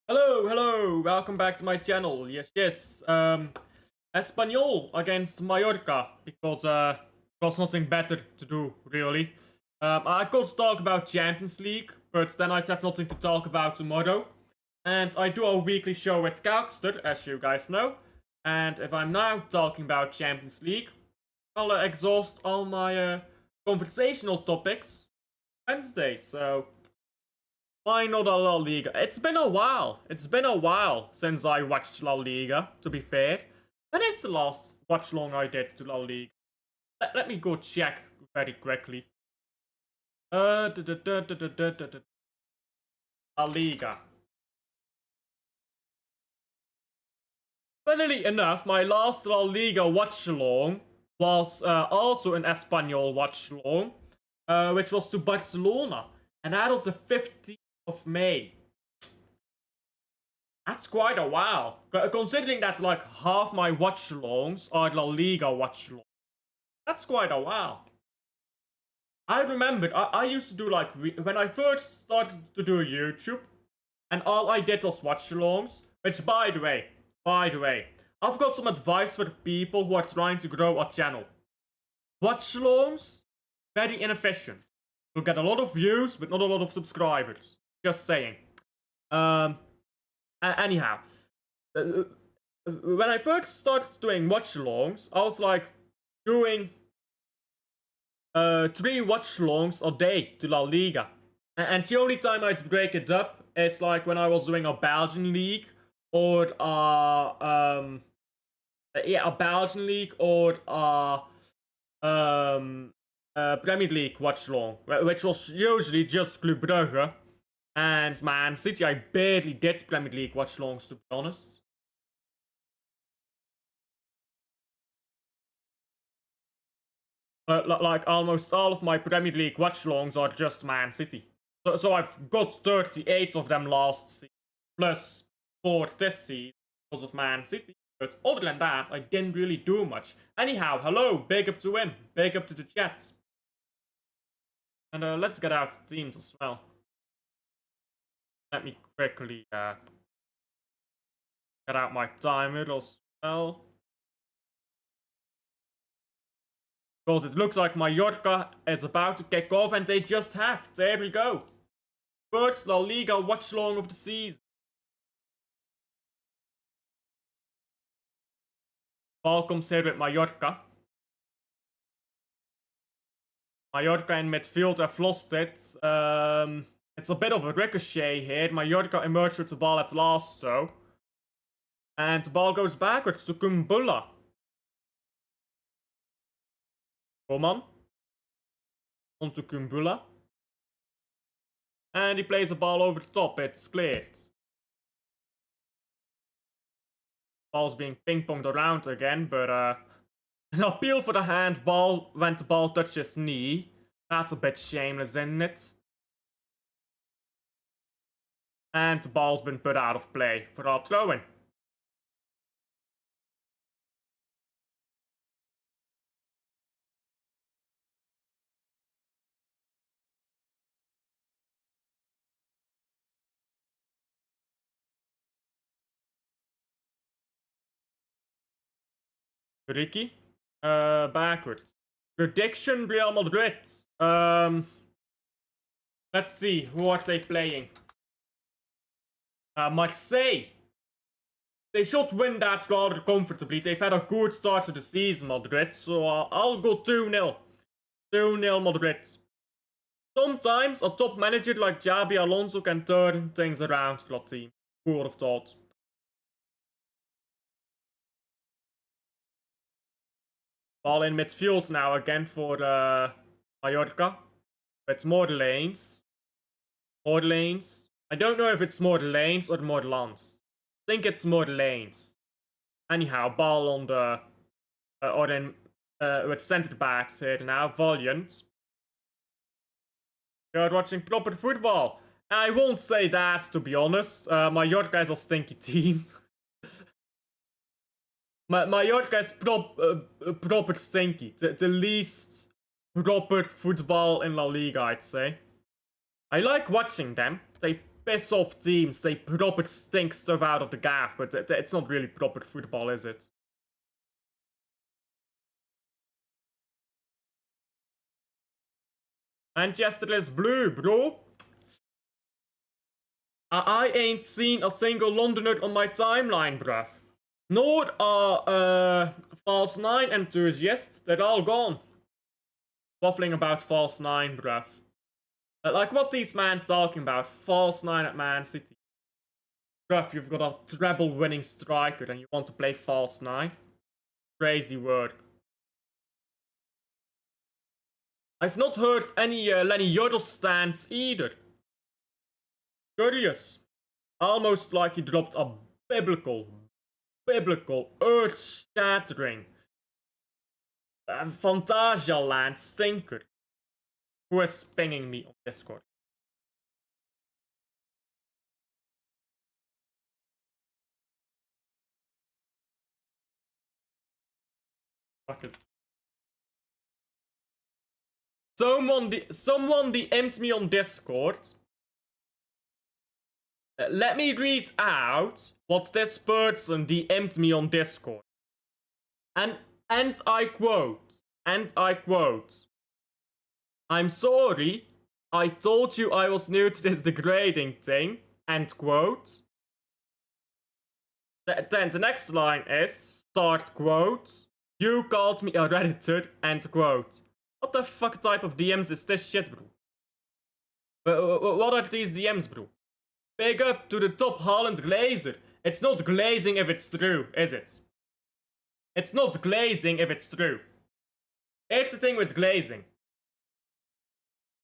Hello, welcome back to my channel. Yes. Espanyol against Mallorca because there was nothing better to do, really. I could talk about Champions League, but then I'd have nothing to talk about tomorrow. And I do a weekly show with Coutster, as you guys know. And if I'm now talking about Champions League, I'll exhaust all my conversational topics Wednesday, so why not a La Liga? It's been a while. It's been a while since I watched La Liga, to be fair. When is the last watch long I did to La Liga? Let me go check very quickly. La Liga. Funnily enough, my last La Liga watch along was also an Espanyol watch along, which was to Barcelona. And that was the 15th of May. That's quite a while. Considering that like half my watch-alongs are La Liga watch-alongs. That's quite a while. I remembered, I used to do like, when I first started to do YouTube, and all I did was watch-alongs, which by the way, I've got some advice for people who are trying to grow a channel. Watch-alongs, very inefficient. You'll get a lot of views, but not a lot of subscribers. Just saying. Anyhow, when I first started doing watch-alongs, I was like doing 3 watch-alongs a day to La Liga. And the only time I'd break it up is like when I was doing a Belgian league or a Belgian league or Premier League watch-along, which was usually just Club Brugge. And Man City, I barely did Premier League watch-alongs, to be honest. Like, almost all of my Premier League watch-alongs are just Man City. So I've got 38 of them last season, plus 4 this season because of Man City. But other than that, I didn't really do much. Anyhow, hello, big up to him, big up to the chat. And let's get out the teams as well. Let me quickly get out my timer as well. Because it looks like Mallorca is about to kick off, and they just have. There we go. First La Liga watch-along of the season. Ball comes here with Mallorca. Mallorca in midfield have lost it. It's a bit of a ricochet here. Mallorca emerged with the ball at last, though. And the ball goes backwards to Kumbula. Come on. On to Kumbula. And he plays the ball over the top. It's cleared. Ball's being ping-ponged around again, but an appeal for the handball when the ball touches his knee. That's a bit shameless, isn't it? And the ball's been put out of play for our throw-in. Ricky. Backwards. Prediction Real Madrid. Let's see, who are they playing? Marseille. They should win that rather comfortably. They've had a good start to the season, Madrid. So I'll go 2-0. 2-0 Madrid. Sometimes a top manager like Xabi Alonso can turn things around for that team. Who would have thought? Ball in midfield now again for Mallorca. It's more lanes. More lanes. I don't know if it's more lanes or more lawns. I think it's more lanes. Anyhow, ball on the with centre backs here now. Valiant. You're watching proper football. I won't say that, to be honest. Mallorca is a stinky team. Mallorca is proper stinky. The least proper football in La Liga, I'd say. I like watching them. They piss off teams, they proper stink stuff out of the gaff, but it's not really proper football, is it? Manchester is blue, bro. I ain't seen a single Londoner on my timeline, bruv. Nor are False 9 enthusiasts, they're all gone. Waffling about False 9, bruv. Like, what these men talking about? False 9 at Man City. Bruv, you've got a treble winning striker and you want to play False 9? Crazy work. I've not heard any Lenny Yodel stands either. Curious. Almost like he dropped a biblical, earth-shattering, Fantasia land stinker. Who is pinging me on Discord? Fuck it. Someone DM'd me on Discord. Let me read out what this person DM'd me on Discord. And I quote, I'm sorry, I told you I was new to this degrading thing, end quote. Then the next line is, start quote, you called me a redditor, end quote. What the fuck type of DMs is this shit, bro? What are these DMs, bro? Big up to the top Haaland glazer. It's not glazing if it's true, is it? It's not glazing if it's true. Here's the thing with glazing.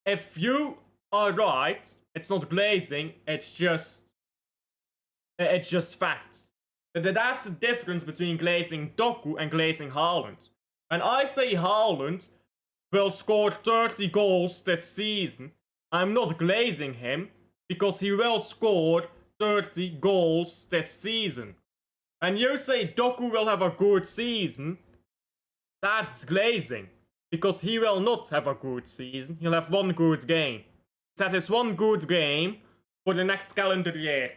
If you are right, it's not glazing, it's just facts. That's the difference between glazing Doku and glazing Haaland. When I say Haaland will score 30 goals this season, I'm not glazing him because he will score 30 goals this season. And you say Doku will have a good season, that's glazing. Because he will not have a good season, he'll have one good game. That is one good game for the next calendar year.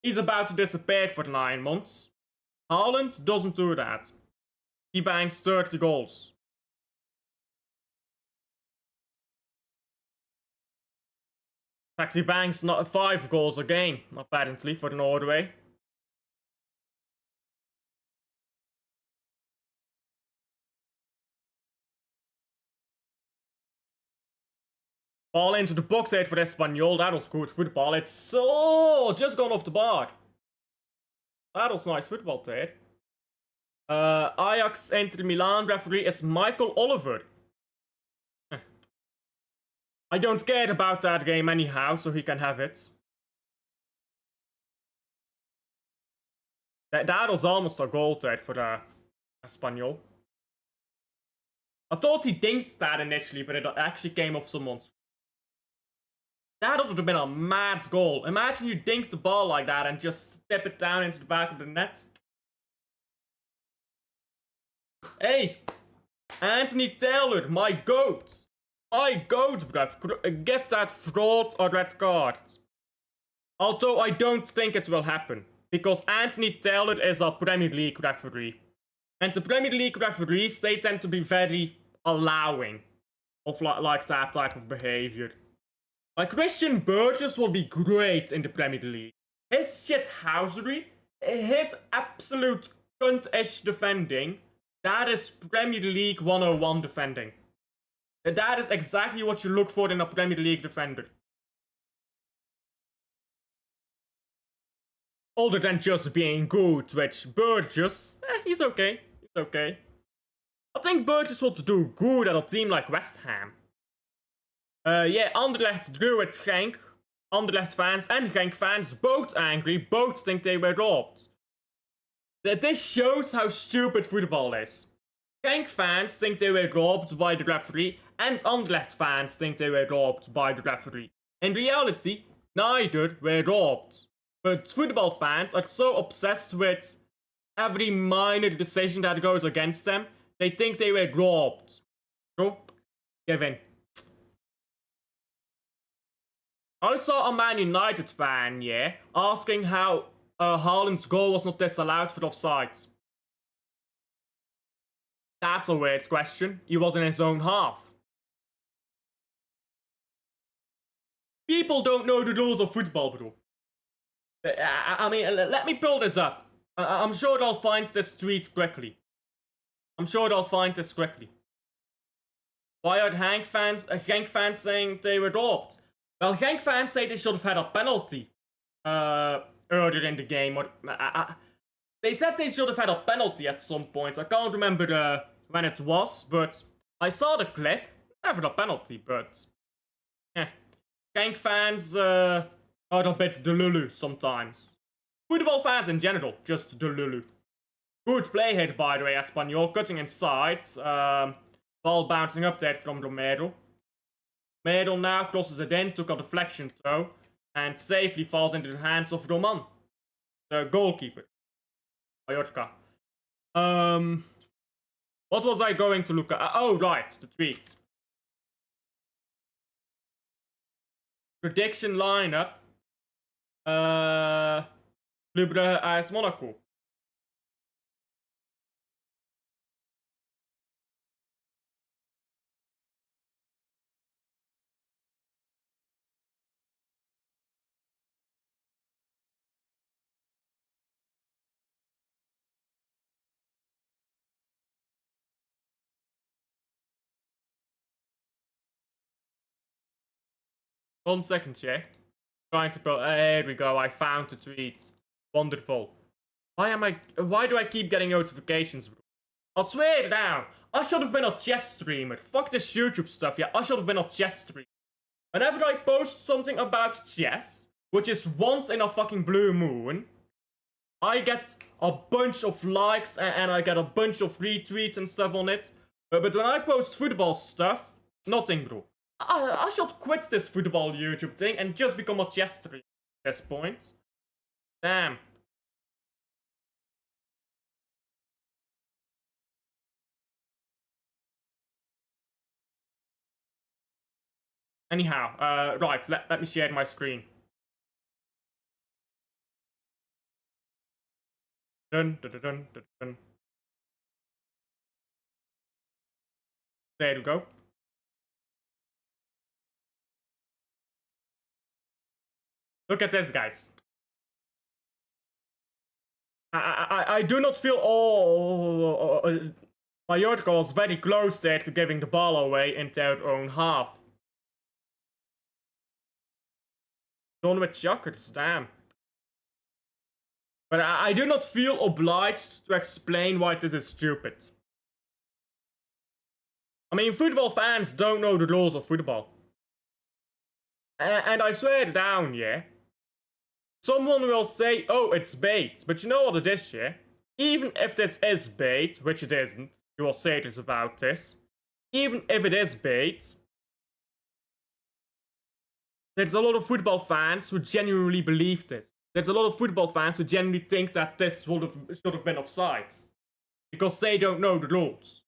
He's about to disappear for 9 months. Haaland doesn't do that. He bangs 30 goals. In fact, he bangs 5 goals a game, apparently, for Norway. Ball into the box 8 for Espanyol. That was good football. It's so just gone off the bar. That was nice football there. Ajax Inter Milan referee is Michael Oliver. I don't care about that game anyhow, so he can have it. That was almost a goal there for Espanyol. I thought he dinked that initially, but it actually came off someone's. That would have been a mad goal. Imagine you dink the ball like that and just step it down into the back of the net. Hey, Anthony Taylor, my goat. My goat, bruv. Give that fraud a red card. Although I don't think it will happen. Because Anthony Taylor is a Premier League referee. And the Premier League referees, they tend to be very allowing of like that type of behavior. Like, Christian Burgess will be great in the Premier League. His shithousery, his absolute cunt-ish defending, that is Premier League 101 defending. That is exactly what you look for in a Premier League defender. Other than just being good, which Burgess, he's okay. He's okay. I think Burgess would do good at a team like West Ham. Yeah, Anderlecht drew at Genk. Anderlecht fans and Genk fans both angry, both think they were robbed. This shows how stupid football is. Genk fans think they were robbed by the referee, and Anderlecht fans think they were robbed by the referee. In reality, neither were robbed. But football fans are so obsessed with every minor decision that goes against them, they think they were robbed. Bro, give in. I saw a Man United fan, yeah, asking how Haaland's goal was not disallowed for offside. That's a weird question. He was in his own half. People don't know the rules of football, bro. I mean, let me pull this up. I'm sure they'll find this tweet quickly. Why are Genk fans saying they were robbed? Well, Genk fans say they should have had a penalty earlier in the game. Or they said they should have had a penalty at some point. I can't remember when it was, but I saw the clip. Never a penalty, but Genk fans are a bit delulu sometimes. Football fans in general, just delulu. Good play here, by the way, Espanyol, cutting inside. Ball bouncing up there from Romero. Romero now crosses it in, took a deflection throw, and safely falls into the hands of Roman, the goalkeeper. Mallorca. What was I going to look at? Oh, right, the tweet. Prediction lineup. Club Brugge AS Monaco. One second, yeah. Trying to put. There we go. I found the tweet. Wonderful. Why do I keep getting notifications, bro? I'll swear it down. I should have been a chess streamer. Fuck this YouTube stuff, yeah. I should have been a chess streamer. Whenever I post something about chess, which is once in a fucking blue moon, I get a bunch of likes and I get a bunch of retweets and stuff on it. But when I post football stuff, nothing, bro. I should quit this football YouTube thing and just become a chess streamer at this point. Damn. Anyhow, right, let me share my screen. Dun, dun, dun, dun, dun, dun. There we go. Look at this, guys. I do not feel... Mallorca was very close there to giving the ball away in their own half. Done with shockers, damn. But I do not feel obliged to explain why this is stupid. I mean, football fans don't know the rules of football. And I swear it down, yeah. Someone will say, oh, it's bait. But you know what it is, yeah? Even if this is bait, which it isn't, you will say this about this. Even if it is bait, there's a lot of football fans who genuinely believe this. There's a lot of football fans who genuinely think that this should have been offside. Because they don't know the rules.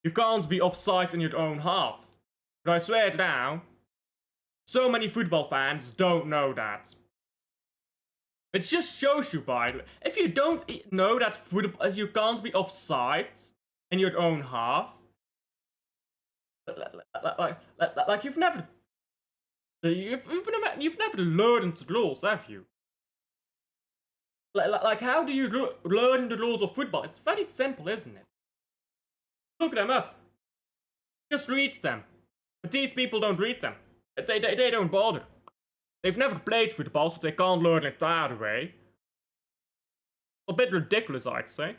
You can't be offside in your own half. But I swear it down, so many football fans don't know that. It just shows you, by the way, if you don't know that you can't be offside in your own half, like you've never learned the rules, have you? Like how do you learn the rules of football? It's very simple, isn't it? Look them up. Just read them. But these people don't read them. They don't bother. They've never played football, so they can't learn it that way. A bit ridiculous, I'd say.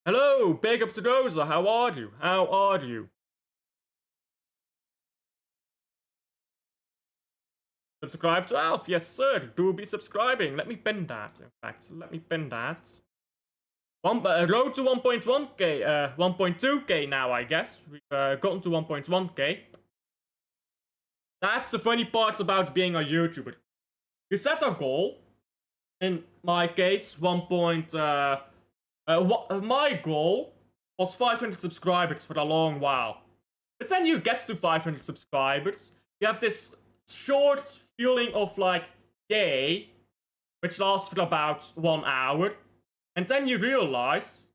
Hello, big up to Rosa. How are you? How are you? Subscribe to Alf. Yes, sir. Do be subscribing. Let me pin that, in fact. Let me pin that. Road to 1.1k, 1.2k now, I guess. We've gotten to 1.1k. That's the funny part about being a YouTuber. You set a goal. In my case, my goal was 500 subscribers for a long while. But then you get to 500 subscribers. You have this short feeling of like yay, which lasts for about 1 hour, and then you realize,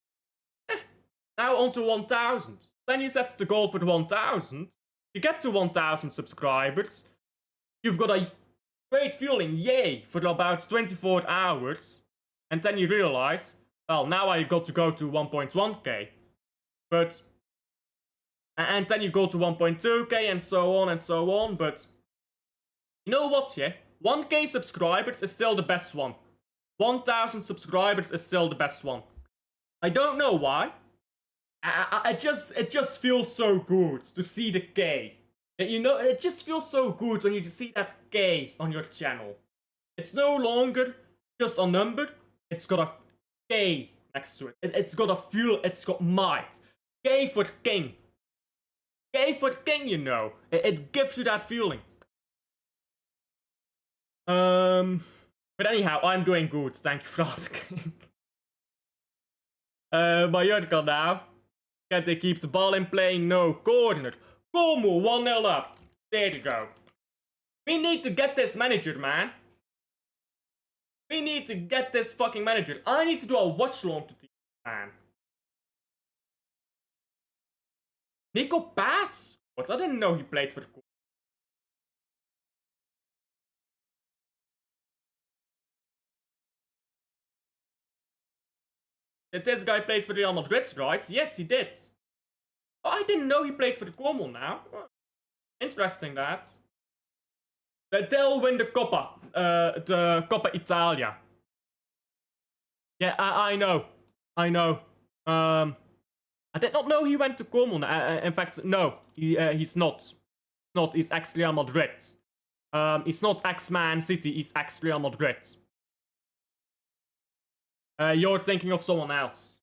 now on to 1,000. Then you set the goal for 1,000. You get to 1,000 subscribers. You've got a great feeling, yay, for about 24 hours. And then you realize, well, now I got to go to 1.1k. But, and then you go to 1.2k and so on and so on. But, you know what, yeah? 1k subscribers is still the best one. 1,000 subscribers is still the best one. I don't know why. It just feels so good to see the K. You know, it just feels so good when you see that K on your channel. It's no longer just a number. It's got a K next to it. It's got a feel. It's got might. K for king. K for king, you know. It gives you that feeling. But anyhow, I'm doing good. Thank you for asking. Mallorca now. Can they keep the ball in play? No. Corner. Como, 1-0 up. There you go. We need to get this manager, man. We need to get this fucking manager. I need to do a watch-along to team, man. Nico Pass? What? I didn't know he played for the Corner. Did this guy played for Real Madrid, right? Yes, he did. Oh, I didn't know he played for the Como now. Oh, interesting that. They'll win the Coppa Italia. Yeah, I know. I know. I did not know he went to Como. In fact, no, he's not. He's ex-Real Madrid. He's not ex-Man City, he's ex-Real Madrid. You're thinking of someone else.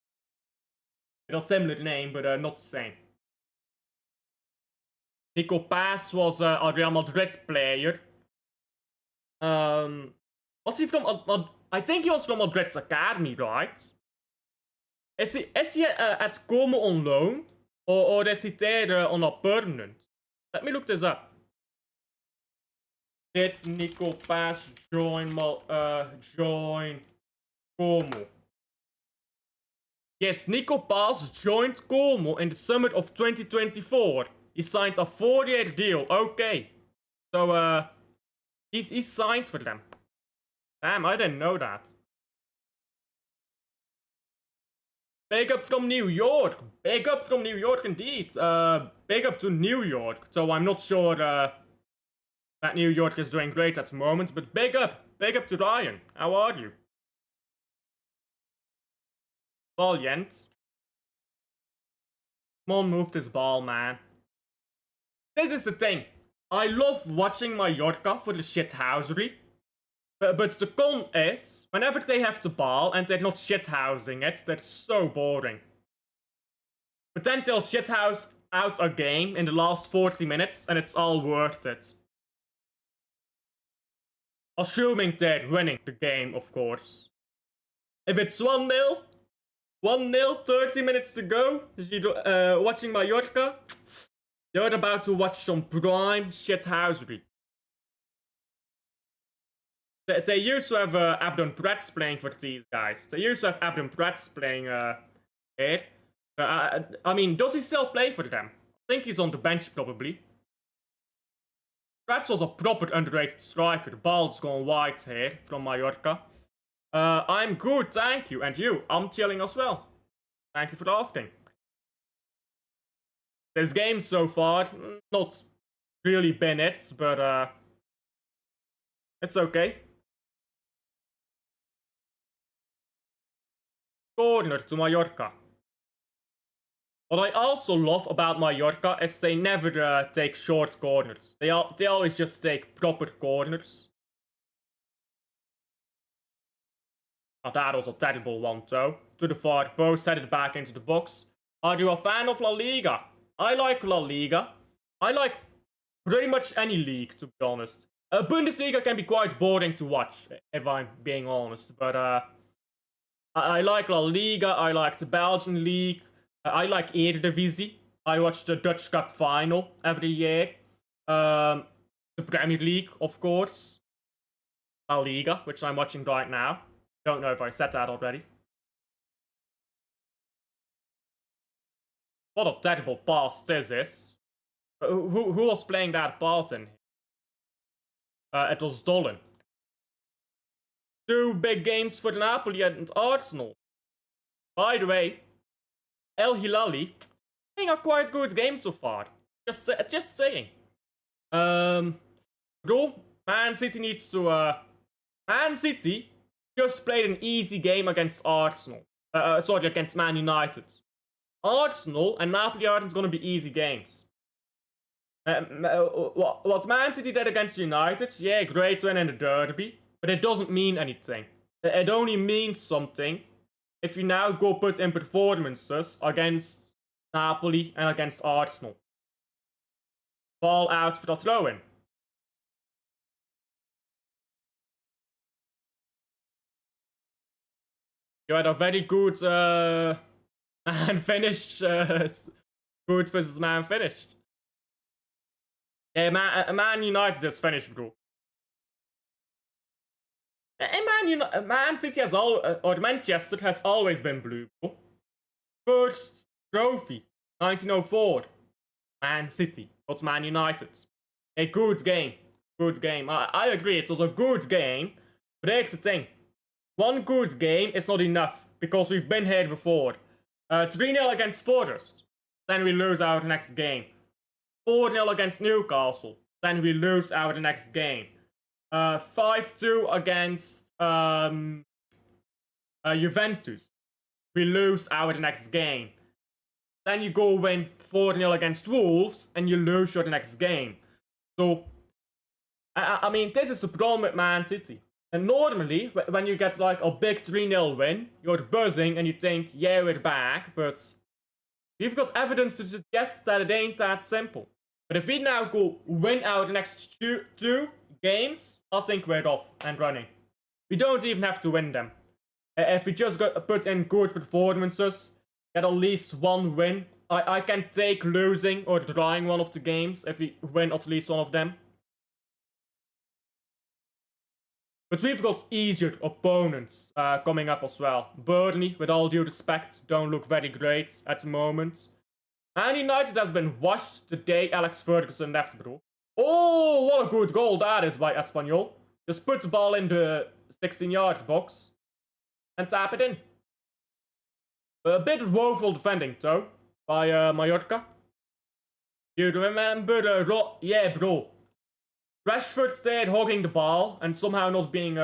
With a similar name, but not the same. Nico Pass was a Real Madrid player. Was he from... I think he was from Madrid's academy, right? Is he at Como on loan? Or is he there on a permanent? Let me look this up. Did Nico Pass join Como? Yes, Nico Pass joined Como in the summer of 2024. He signed a 4-year deal. Okay. So, he signed for them. Damn, I didn't know that. Big up from New York. Big up from New York indeed. Big up to New York. So I'm not sure that New York is doing great at the moment, but big up. Big up to Ryan. How are you? Ball, Jens. Come on, move this ball, man. This is the thing. I love watching Mallorca for the shithousery. But the con is, whenever they have the ball and they're not shithousing it, that's so boring. But then they'll shithouse out a game in the last 40 minutes and it's all worth it. Assuming they're winning the game, of course. If it's 1-0, 30 minutes to go, watching Mallorca, you're about to watch some prime shithousery. They used to have Abdon Pretz playing for these guys. They used to have Abdon Pretz playing here. I mean, does he still play for them? I think he's on the bench probably. Pretz was a proper underrated striker. The ball's gone wide here from Mallorca. I'm good, thank you. And you? I'm chilling as well. Thank you for asking. This game so far, not really been it, but it's okay. Corner to Mallorca. What I also love about Mallorca is they never take short corners. They always just take proper corners. Oh, that was a terrible one though. To the far post, headed back into the box. Are you a fan of La Liga? I like La Liga. I like pretty much any league, to be honest. Bundesliga can be quite boring to watch, if I'm being honest. But I like La Liga, I like the Belgian league, I like Eredivisie. I watch the Dutch Cup final every year. the Premier League, of course. La Liga, which I'm watching right now. Don't know if I said that already. What a terrible pass this is. Who was playing that pass in here? It was Dolan. 2 big games for Napoli and Arsenal. By the way, El Hilali playing a quite good game so far. Just saying. Bro, Man City needs to. Man City just played an easy game against Arsenal. Sorry, against Man United. Arsenal and Napoli aren't going to be easy games. What Man City did against United, yeah, great win in the derby, but it doesn't mean anything. It only means something if you now go put in performances against Napoli and against Arsenal. Ball out for the throw-in. You had a very good man finish. Good versus man finished. Yeah, Man United just finished, bro. Man City has or Manchester has always been blue, bro. First trophy, 1904. Man City, not Man United. A good game. Good game. I agree, it was a good game. But here's the thing. One good game is not enough, because we've been here before. 3-0 against Forest. Then we lose our next game. 4-0 against Newcastle. Then we lose our next game. 5-2 against Juventus. We lose our next game. Then you go win 4-0 against Wolves and you lose your next game. So, I mean, this is the problem with Man City. And normally, when you get like a big 3-0 win, you're buzzing and you think, yeah, we're back, but we've got evidence to suggest that it ain't that simple. But if we now go win our next two games, I think we're off and running. We don't even have to win them. If we just put in good performances, get at least one win, I can take losing or drawing one of the games if we win at least one of them. But we've got easier opponents coming up as well. Burnley, with all due respect, don't look very great at the moment. And United has been washed the day Alex Ferguson left, bro. Oh, what a good goal that is by Espanyol. Just put the ball in the 16-yard box and tap it in. A bit woeful defending, though, by Mallorca. You remember yeah, bro. Rashford stayed hogging the ball and somehow not being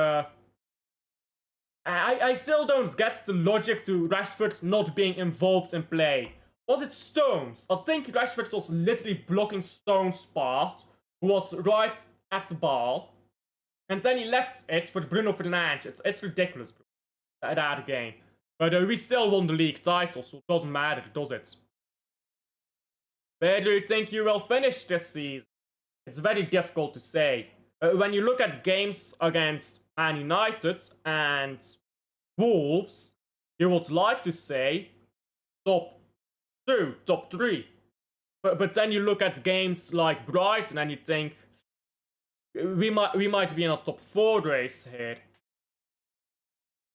I still don't get the logic to Rashford not being involved in play. Was it Stones? I think Rashford was literally blocking Stones' path, who was right at the ball. And then he left it for Bruno Fernandes. It's ridiculous, bro. That game. But we still won the league title, so it doesn't matter, does it? Where do you think you will finish this season? It's very difficult to say. When you look at games against Man United and Wolves, you would like to say top 2, top 3. But then you look at games like Brighton and you think we might be in a top 4 race here.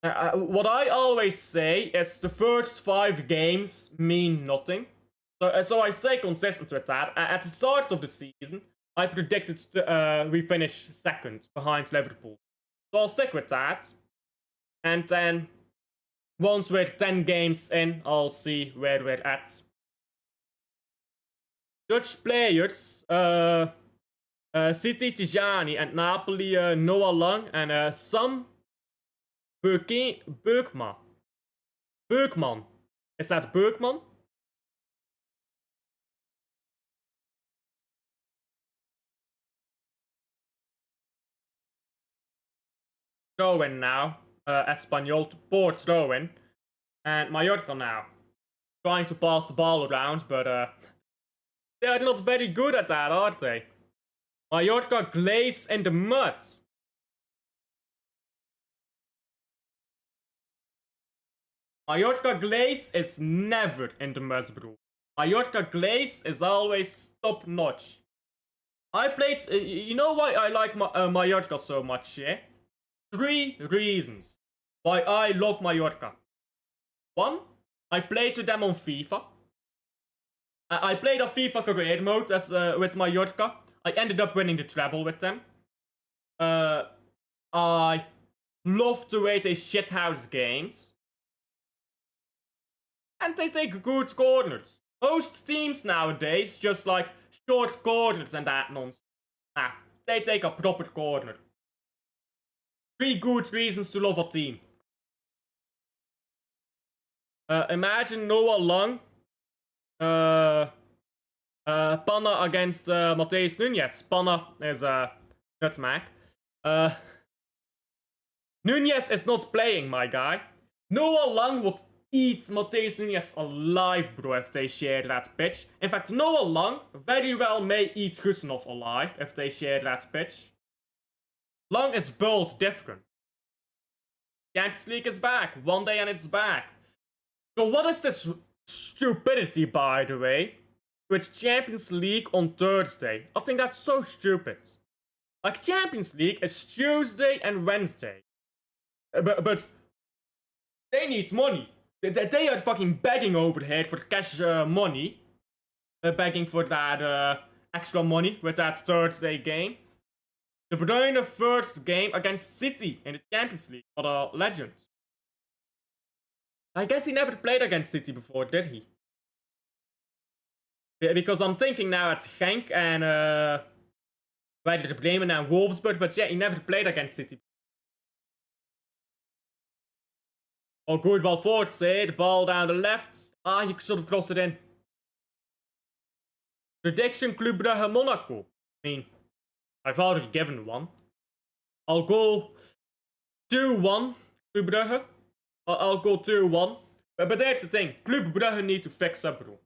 What I always say is the first 5 games mean nothing. So I stay consistent with that. At the start of the season, I predicted we finish 2nd behind Liverpool. So I'll stick with that. And then, once we're 10 games in, I'll see where we're at. Dutch players, City Tijani and Napoli Noah Lang and Sam Beukman. Beukman. Is that Beukman? Throw-in now. Espanyol to poor throw-in. And Mallorca now. Trying to pass the ball around, but they are not very good at that, are they? Mallorca glaze in the mud. Mallorca glaze is never in the mud, bro. Mallorca glaze is always top-notch. I played. You know why I like Mallorca so much, yeah? 3 reasons why I love Mallorca. 1, I played with them on FIFA. I played a FIFA career mode with Mallorca. I ended up winning the treble with them. I love the way they shithouse games. And they take good corners. Most teams nowadays just like short corners and that nonsense. Nah, they take a proper corner. 3 good reasons to love a team. Imagine Noah Long. Panna against Mateus Nunes. Panna is nutmeg. Nunes is not playing, my guy. Noah Long would eat Mateus Nunes alive, bro, if they share that pitch. In fact, Noah Long very well may eat Gusenov alive if they share that pitch. Long is built different. Champions League is back. One day and it's back. So what is this stupidity, by the way? With Champions League on Thursday. I think that's so stupid. Like, Champions League is Tuesday and Wednesday. But they need money. They are fucking begging over here for cash money. Begging for that extra money with that Thursday game. De Bruyne first game against City in the Champions League. What a legend. I guess he never played against City before, did he? Because I'm thinking now at Genk and Werder Bremen and Wolfsburg, but yeah, he never played against City. Oh, good ball forward, say the ball down the left. Ah, you should have crossed it in. Prediction Club Brugge Monaco. I mean, I've already given one. I'll go 2-1 Club Brugge. I'll go 2-1. But there's the thing. Club Brugge need to fix up, bro.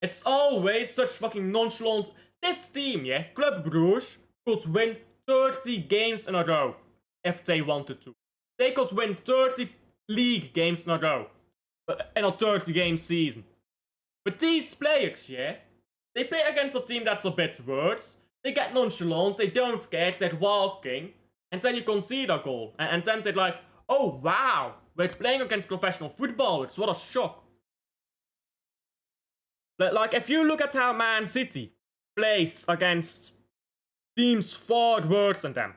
It's always such fucking nonchalant. This team, yeah, Club Brugge, could win 30 games in a row if they wanted to. They could win 30 league games in a row in a 30-game season. But these players, yeah, they play against a team that's a bit worse. They get nonchalant, they don't care, they're walking, and then you concede a goal. And then they're like, oh wow, we're playing against professional footballers, what a shock. Like, if you look at how Man City plays against teams far worse than them,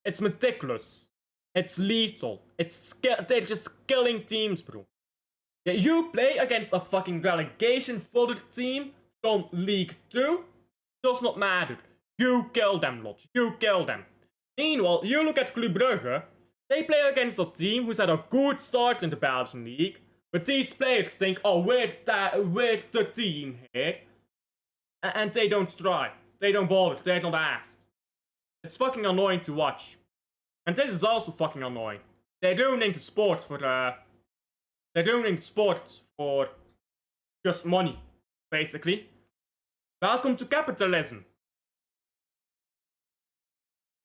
it's meticulous. It's lethal. They're just killing teams, bro. Yeah, you play against a fucking relegation-foddered team from League 2, does not matter. You kill them, lot. You kill them. Meanwhile, you look at Club Brugge, they play against a team who's had a good start in the Belgian League, but these players think, oh, we're the team here. And they don't try. They don't bother. They're not asked. It's fucking annoying to watch. And this is also fucking annoying. They're ruining the sport for they're ruining the sport for just money, basically. Welcome to capitalism.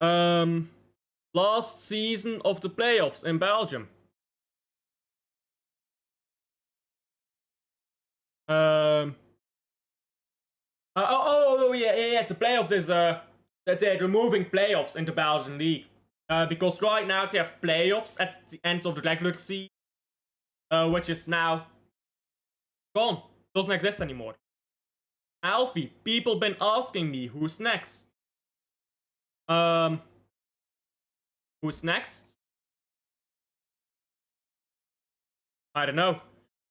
Last season of the playoffs in Belgium. Yeah, the playoffs is that they're removing playoffs in the Belgian league. Because right now they have playoffs at the end of the regular season, which is now gone. Doesn't exist anymore. Alfie, people been asking me who's next. Who's next? I don't know.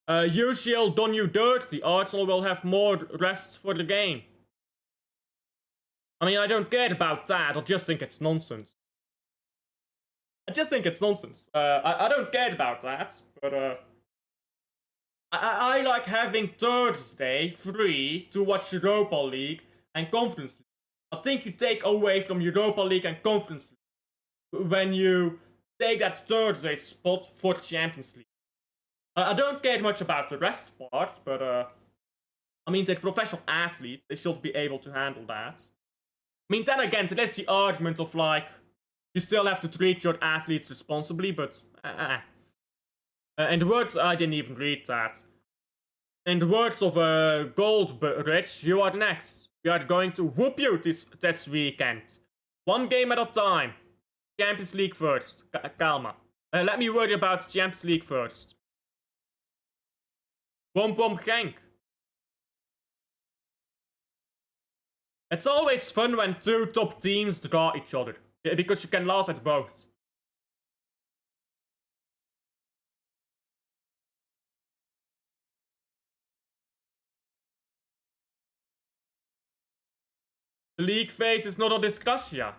UCL done you dirty. Arsenal will have more rest for the game. I mean, I don't care about that. I just think it's nonsense. I don't care about that, but I like having Thursday free to watch Europa League and Conference League. I think you take away from Europa League and Conference League when you take that Thursday spot for Champions League. I don't care much about the rest part, but I mean, they're professional athletes, they should be able to handle that. I mean, then again, there is the argument of like, you still have to treat your athletes responsibly, but in the words, I didn't even read that. In the words of Goldrich, you are next. We are going to whoop you this weekend. One game at a time. Champions League first. Calma. Let me worry about Champions League first. Bom Genk. It's always fun when two top teams draw each other. Because you can laugh at both. The league phase is not a discussion.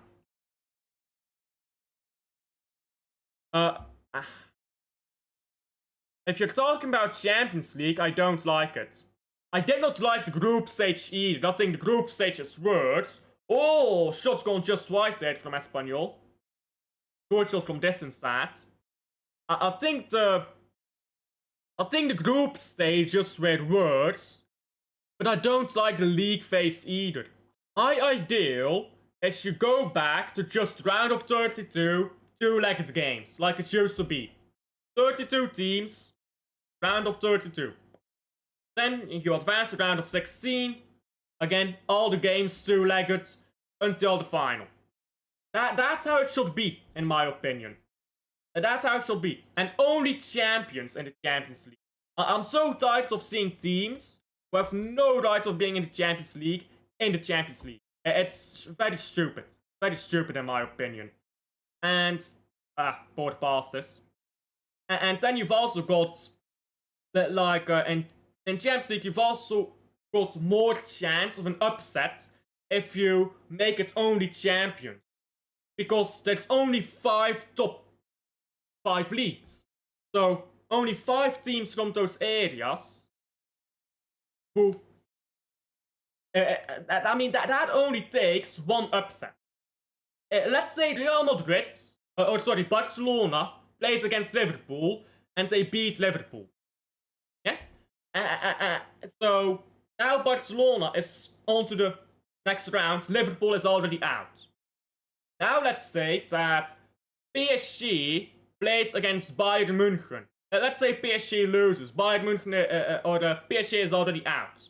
If you're talking about Champions League, I don't like it. I did not like the group stage either. I think the group stage is worse. Oh, shots gone just wide there from Espanyol. Good shot from distance that. I think the group stages were worse, but I don't like the league phase either. My ideal is you go back to just round of 32, two-legged games, like it used to be. 32 teams, round of 32. Then you advance to round of 16. Again, all the games two-legged until the final. That's how it should be, in my opinion. That's how it should be. And only champions in the Champions League. I'm so tired of seeing teams who have no right of being in the Champions League in the Champions League. It's very stupid. Very stupid in my opinion. And, board past this. And then you've also got, in Champions League, you've also got more chance of an upset if you make it only champion. Because there's only 5 top 5 leagues. So, only 5 teams from those areas who... I mean, that only takes 1 upset. Let's say Real Madrid, Barcelona, plays against Liverpool, and they beat Liverpool. Yeah? So, now Barcelona is on to the next round, Liverpool is already out. Now let's say that PSG plays against Bayern München. Let's say PSG loses, Bayern München, or PSG is already out.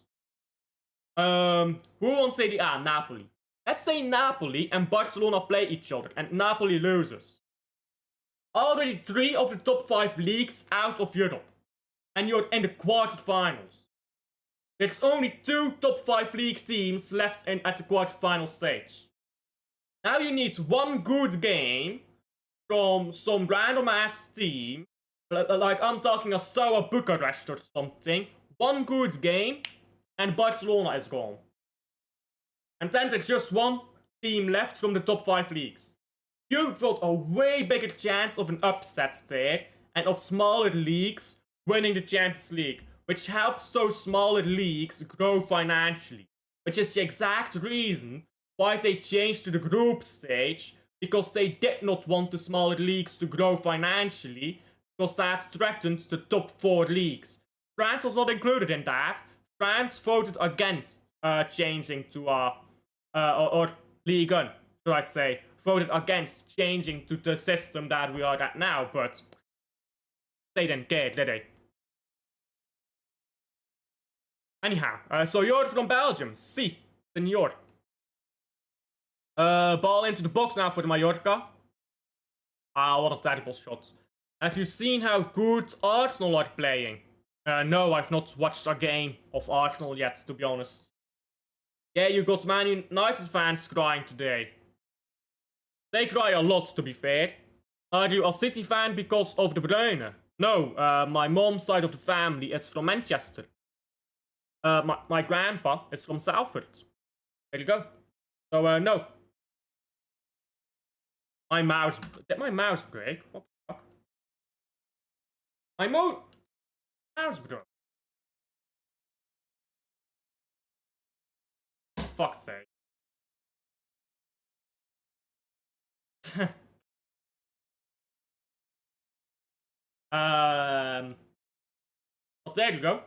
Who won't say Napoli. Let's say Napoli and Barcelona play each other, and Napoli loses. Already 3 of the top 5 leagues out of Europe. And you're in the quarterfinals. There's only 2 top 5 league teams left at the quarterfinal stage. Now you need 1 good game from some random ass team. Like I'm talking a Steaua Bucharest or something. 1 good game and Barcelona is gone. And then there's just 1 team left from the top 5 leagues. You've got a way bigger chance of an upset there and of smaller leagues winning the Champions League, which helps those smaller leagues grow financially, which is the exact reason why they changed to the group stage, because they did not want the smaller leagues to grow financially, because that threatened the top 4 leagues. France was not included in that. France voted against changing to or Liga, should I say, voted against changing to the system that we are at now, but they didn't care, did they? Anyhow, so you're from Belgium. Si, senor. Ball into the box now for the Mallorca. Ah, what a terrible shot. Have you seen how good Arsenal are playing? No, I've not watched a game of Arsenal yet, to be honest. Yeah, you got Man United fans crying today. They cry a lot, to be fair. Are you a City fan because of De Bruyne? No, my mom's side of the family is from Manchester. My grandpa is from Salford. There you go. So, no. Did my mouse break? What the fuck? My mouse broke. Fuck's sake. Well, there you go.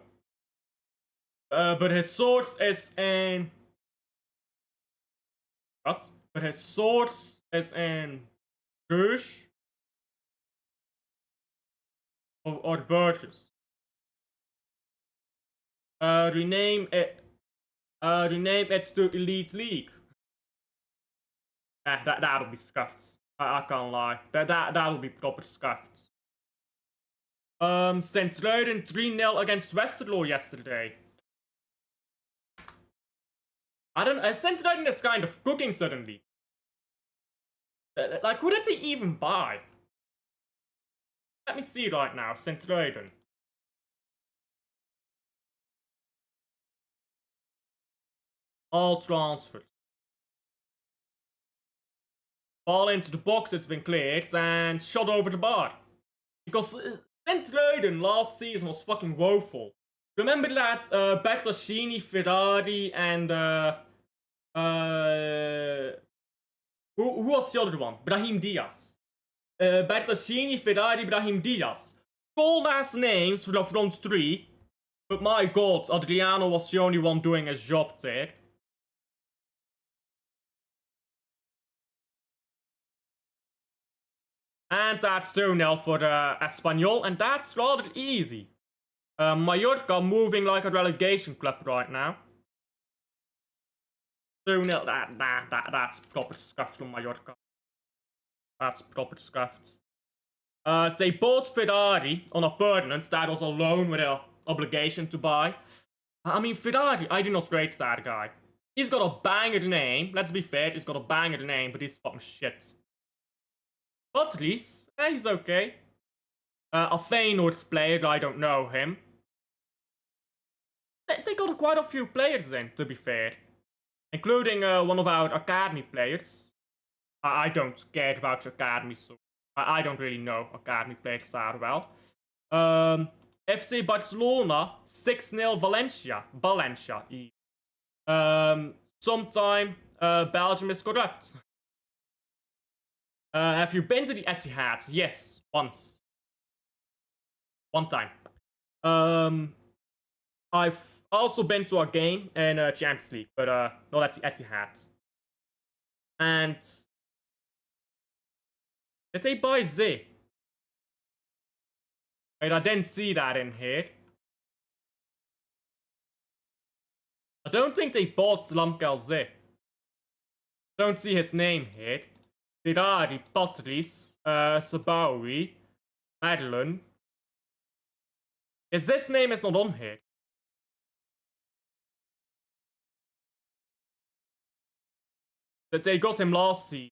But his source is in... What? But his source is in... Bruges? Or Burgess? Rename it... Rename it to Elite League. That'll be scuffed. I can't lie. That'll be proper scuffed. Sint-Truiden 3-0 against Westerlo yesterday. I don't know, Sint-Truiden is kind of cooking suddenly. Like, who did they even buy? Let me see right now, Sint-Truiden. All transfers. Ball into the box, it's been cleared, and shot over the bar. Because Sint-Truiden last season was fucking woeful. Remember that Bertaccini, Ferrari, and who was the other one? Brahim Diaz. Bertaccini, Ferrari, Brahim Diaz. Cool last names for the front three. But my god, Adriano was the only one doing his job there. And that's 2-0 for Espanyol, and that's rather easy. Mallorca moving like a relegation club right now. 2-0, that's proper scuffed from Mallorca. That's proper scuffed. They bought Ferrari on a permanent, that was a loan with an obligation to buy. I mean, Ferrari, I do not rate that guy. He's got a banger name, let's be fair, he's got a banger name, but he's fucking shit. Patrice, he's okay. A Feyenoord player, I don't know him. They got quite a few players in, to be fair. Including one of our academy players. I don't care about your academy, so I don't really know academy players that well. FC Barcelona, 6-0 Valencia. Sometime Belgium is corrupt. Have you been to the Etihad? Yes, once. One time. I've also been to a game in Champions League, but not at the Etihad. And did they buy Z? Wait, I didn't see that in here. I don't think they bought Lamkel Z. Don't see his name here. Ferrari, Patrice, Sabawi, Madeline. This name is not on here. That they got him last season.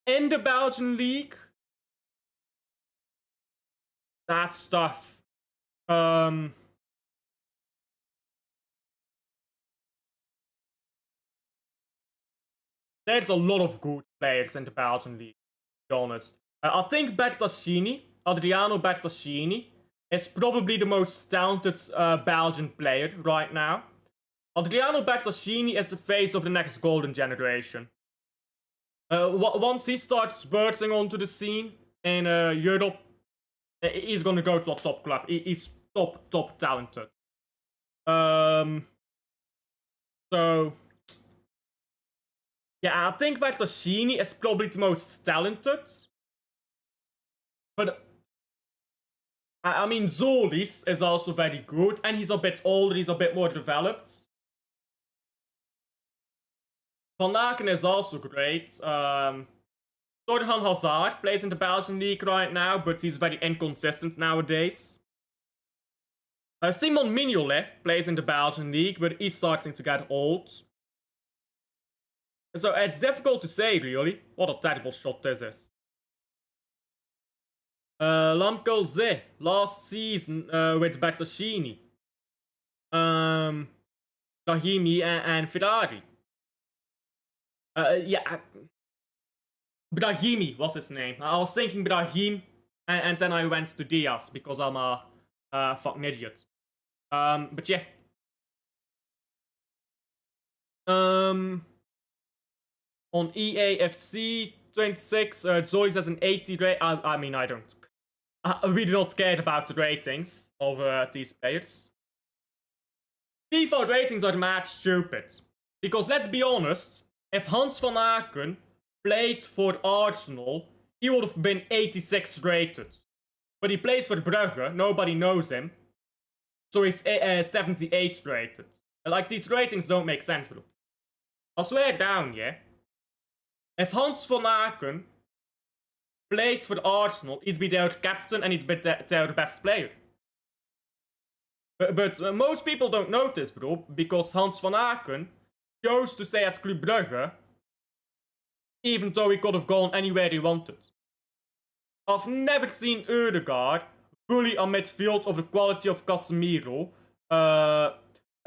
In the Belgian League? That stuff. There's a lot of good players in the Belgian League, to be honest. I think Bertaccini, Adriano Bertaccini, is probably the most talented Belgian player right now. Adriano Bertaccini is the face of the next golden generation. Once he starts bursting onto the scene in Europe, he's gonna go to a top club. He's top talented. So yeah, I think Bertaccini is probably the most talented. But I mean, Zolis is also very good, and he's a bit older, he's a bit more developed. Van Aken is also great. Torgan Hazard plays in the Belgian League right now, but he's very inconsistent nowadays. Simon Mignolet plays in the Belgian League, but he's starting to get old. So it's difficult to say, really, what a terrible shot this is. Lamkel Z, last season with Bertaccini. Brahimi and Ferrari. Yeah. Brahimi was his name. I was thinking Brahim, and then I went to Diaz, because I'm a fucking idiot. But yeah. On EAFC 26, Zois has an 80 rate. I mean, I don't. We do not care about the ratings of these players. FIFA ratings are mad stupid. Because let's be honest, if Hans van Aken played for Arsenal, he would have been 86 rated. But he plays for Brugge, nobody knows him. So he's 78 rated. Like, these ratings don't make sense, bro. I swear down, yeah. If Hans van Aken played for Arsenal, he'd be their captain and he'd be their best player. But most people don't notice, bro, because Hans van Aken chose to stay at Club Brugge, even though he could have gone anywhere he wanted. I've never seen Ødegaard bully a midfield of the quality of Casemiro.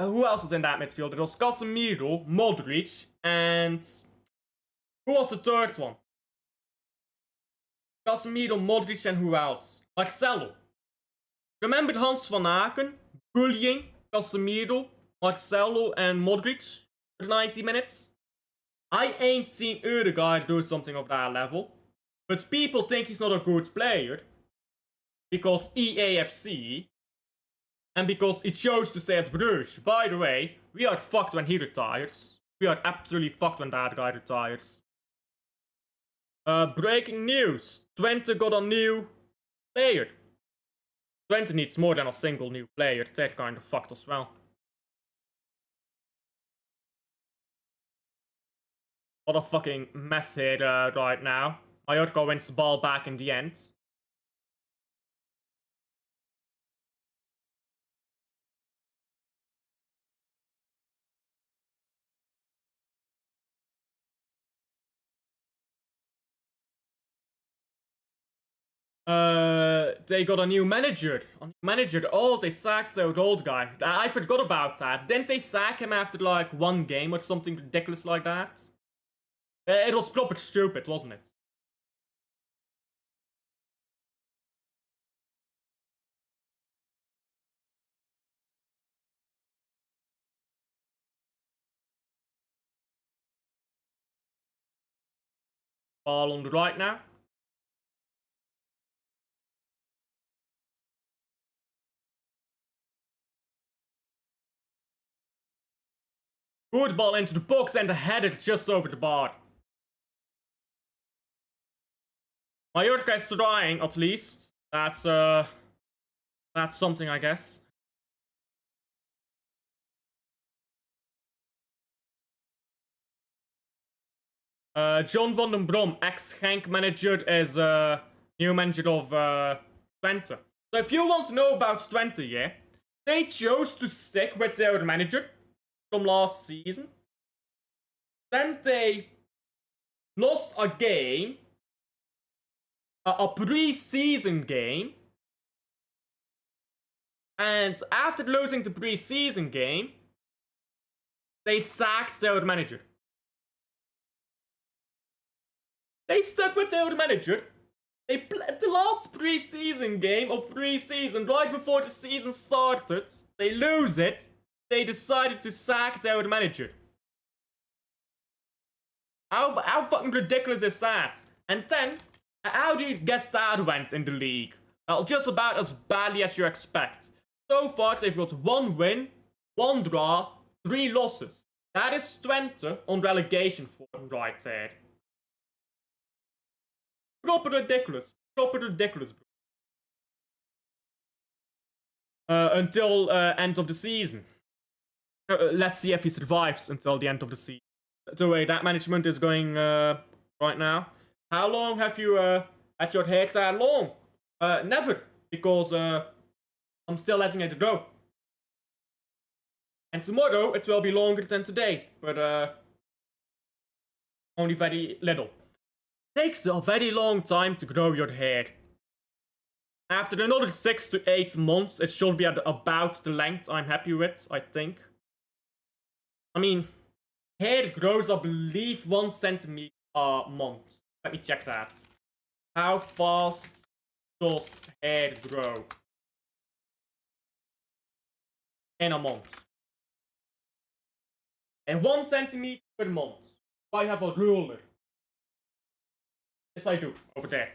Who else was in that midfield? It was Casemiro, Modric, and who was the third one? Casemiro, Modric, and who else? Marcelo. Remember Hans van Aken bullying Casemiro, Marcelo, and Modric for 90 minutes? I ain't seen Ødegaard do something of that level. But people think he's not a good player because EAFC and because he chose to stay at Bruges. By the way, we are fucked when he retires. We are absolutely fucked when that guy retires. Breaking news. Twente got a new player. Twente needs more than a single new player. They're kind of fucked as well. What a fucking mess here right now. Mallorca wins the ball back in the end. They got a new manager. Oh, they sacked their old guy. I forgot about that. Didn't they sack him after like one game or something ridiculous like that? It was proper stupid, wasn't it? Ball on the right now. Good ball into the box and a header just over the bar. Mallorca is trying, at least. That's something, I guess. John van den Brom, ex-Genk manager, is new manager of Twente. So if you want to know about Twente, yeah, they chose to stick with their manager from last season. Then they lost a game, a pre-season game, and after losing the pre-season game, they sacked their manager. They stuck with their manager. They played the last pre-season game of pre-season right before the season started. They lose it. They decided to sack their manager. How fucking ridiculous is that? And then, how do you guess that went in the league? Well, just about as badly as you expect. So far, they've got 1 win, 1 draw, 3 losses. That is Twente on relegation form right there. Proper ridiculous. Proper ridiculous, bro. Until end of the season. Let's see if he survives until the end of the season. The way that management is going right now. How long have you had your hair that long? Never. Because I'm still letting it grow. And tomorrow it will be longer than today. But only very little. Takes a very long time to grow your hair. After another 6 to 8 months, it should be at about the length I'm happy with, I think. I mean, hair grows, I believe, 1 centimeter a month. Let me check that. How fast does hair grow? In a month. And 1 centimeter per month. I have a ruler. Yes, I do. Over there.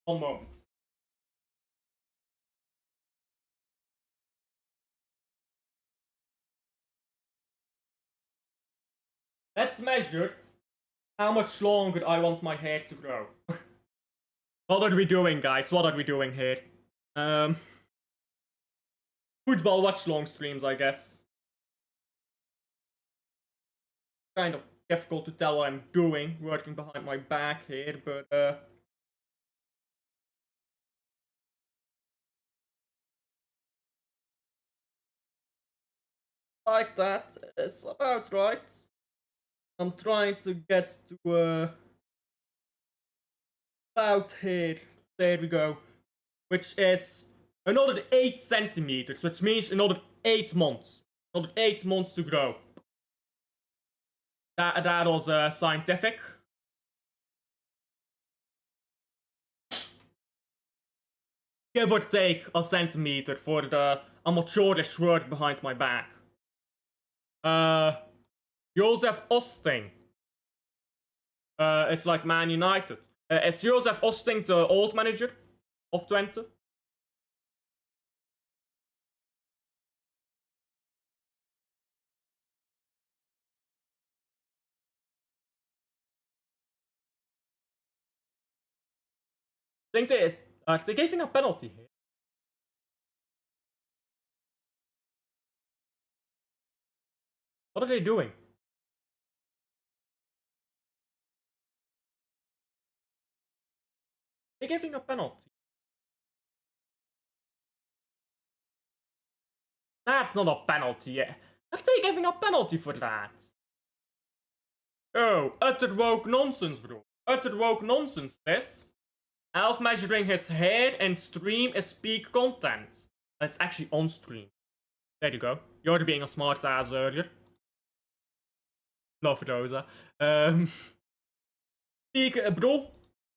1 moment. Let's measure how much longer I want my hair to grow. What are we doing, guys? What are we doing here? football watch-along streams, I guess. Kind of difficult to tell what I'm doing, working behind my back here, but like that, it's about right. I'm trying to get to about here. There we go. Which is another 8 centimeters, which means another 8 months. Another 8 months to grow. That was scientific. Give or take a centimeter for the amateurish word behind my back. Joseph Osting. It's like Man United. Is Joseph Osting the old manager of Twente? I think they're giving a penalty here. What are they doing? They're giving a penalty. That's not a penalty. Are they giving a penalty for that? Oh, utter woke nonsense, bro. Utter woke nonsense, this. Elf measuring his hair and stream is peak content. It's actually on stream. There you go. You're being a smart ass earlier. Love Rosa. Peak, bro.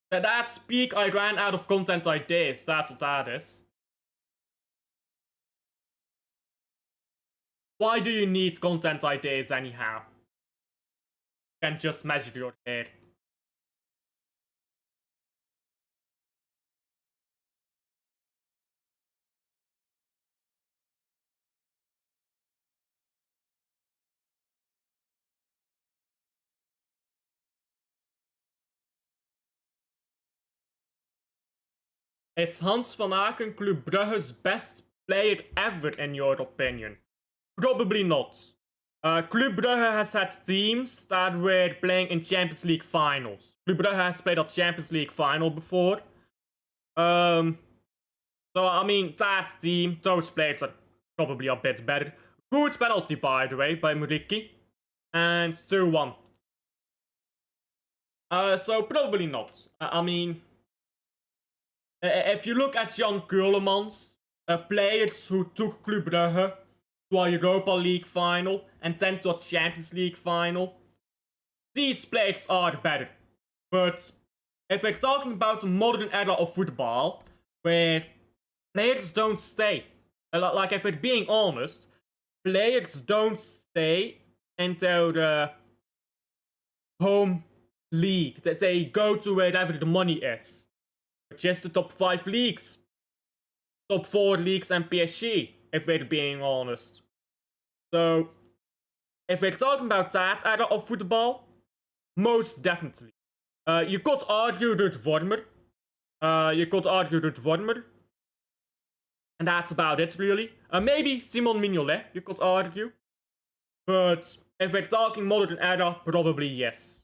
That's peak. I ran out of content ideas. That's what that is. Why do you need content ideas anyhow? You can just measure your hair. Is Hans van Aken Club Brugge's best player ever in your opinion? Probably not. Club Brugge has had teams that were playing in Champions League finals. Club Brugge has played a Champions League final before. So I mean, that team, those players are probably a bit better. Good penalty, by the way, by Muriki. And 2-1. So probably not. I mean, if you look at Jan Keulemans, players who took Club Brugge to a Europa League final and then to a Champions League final, these players are better. But if we're talking about the modern era of football, where players don't stay, like if we're being honest, players don't stay until the home league, that they go to wherever the money is. Just the top 5 leagues. Top 4 leagues and PSG, if we're being honest. So, if we're talking about that era of football, most definitely. You could argue Ruud Vormer. And that's about it, really. Maybe Simon Mignolet, you could argue. But if we're talking modern era, probably yes.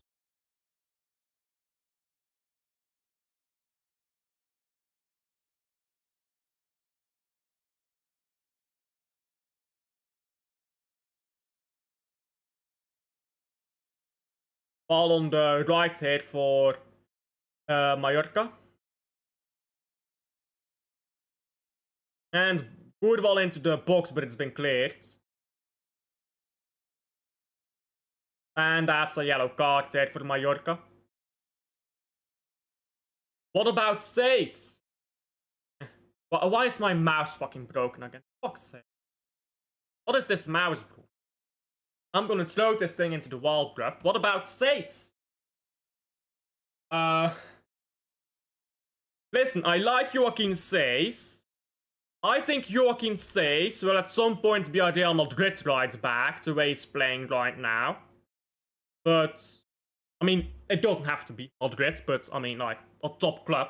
Ball on the right here for Mallorca. And good ball into the box, but it's been cleared. And that's a yellow card there for Mallorca. What about Says? Why is my mouse fucking broken again? Fuck's sake. What is this mouse, bro? I'm gonna throw this thing into the wall, bruv. What about Says? Listen, I like Joaquin Says. I think Joaquin Says will at some point be a Real Madrid right back, the way he's playing right now. But, I mean, it doesn't have to be Madrid, but, I mean, like, a top club.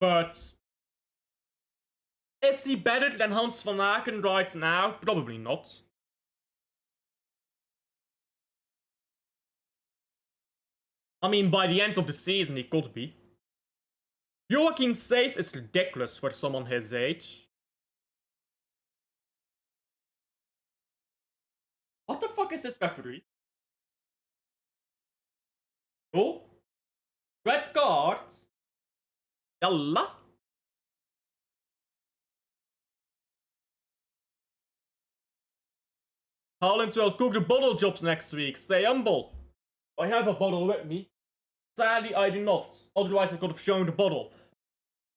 But Is he better than Hans van Aken right now? Probably not. I mean, by the end of the season, he could be. Joaquin Seys is ridiculous for someone his age. What the fuck is this referee? Oh? Red card? Yalla? Call him to cook the bottle jobs next week. Stay humble. I have a bottle with me. Sadly, I do not. Otherwise, I could have shown the bottle.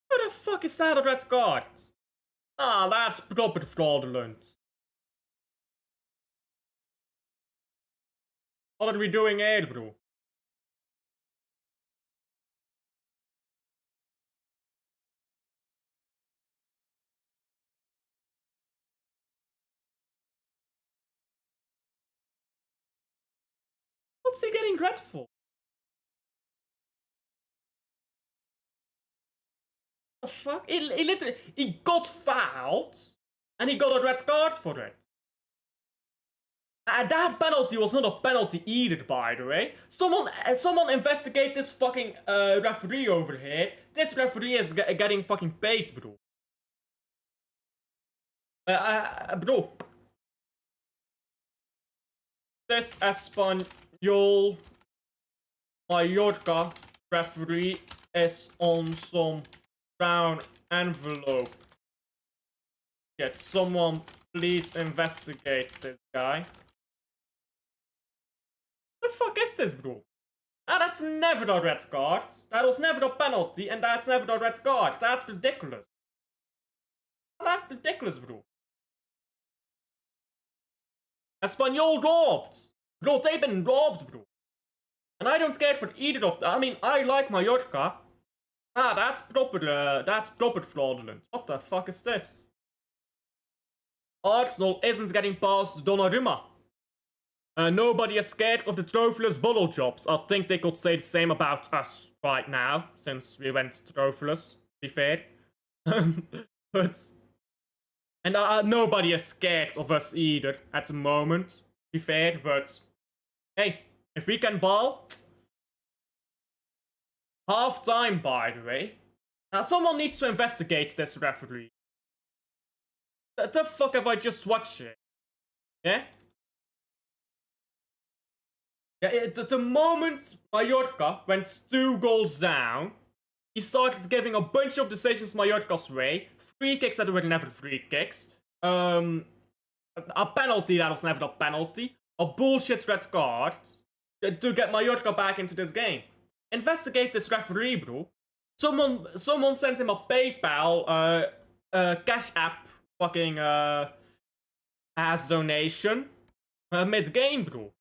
Who the fuck is that a red card? Ah, that's proper fraudulent. What are we doing here, bro? What's he getting red for? The fuck? He literally, he got fouled, and he got a red card for it. That penalty was not a penalty either, by the way. Someone investigate this fucking referee over here. This referee is getting fucking paid, bro. Bro. This Espanyol Mallorca referee is on some brown envelope. Yet someone please investigate this guy. The fuck is this, bro? Ah, that's never a red card. That was never a penalty, and that's never a red card. That's ridiculous. That's ridiculous, bro. Espanyol robbed. Bro, they've been robbed, bro. And I don't care for either of them. I mean, I like Mallorca. Ah, that's proper fraudulent. What the fuck is this? Arsenal isn't getting past Donnarumma. Nobody is scared of the trophyless bottle jobs. I think they could say the same about us right now, since we went trophyless, to be fair. But... And nobody is scared of us either, at the moment, to be fair, but... Hey, if we can ball... Half time, by the way. Now, someone needs to investigate this referee. The fuck have I just watched it? Yeah? Yeah, the moment Mallorca went 2 goals down, he started giving a bunch of decisions Mallorca's way. Free kicks that were never free kicks. A penalty that was never a penalty. A bullshit red card. To get Mallorca back into this game. Investigate this referee, bro. Someone sent him a PayPal, Cash App fucking, ass donation. Mid-game, bro.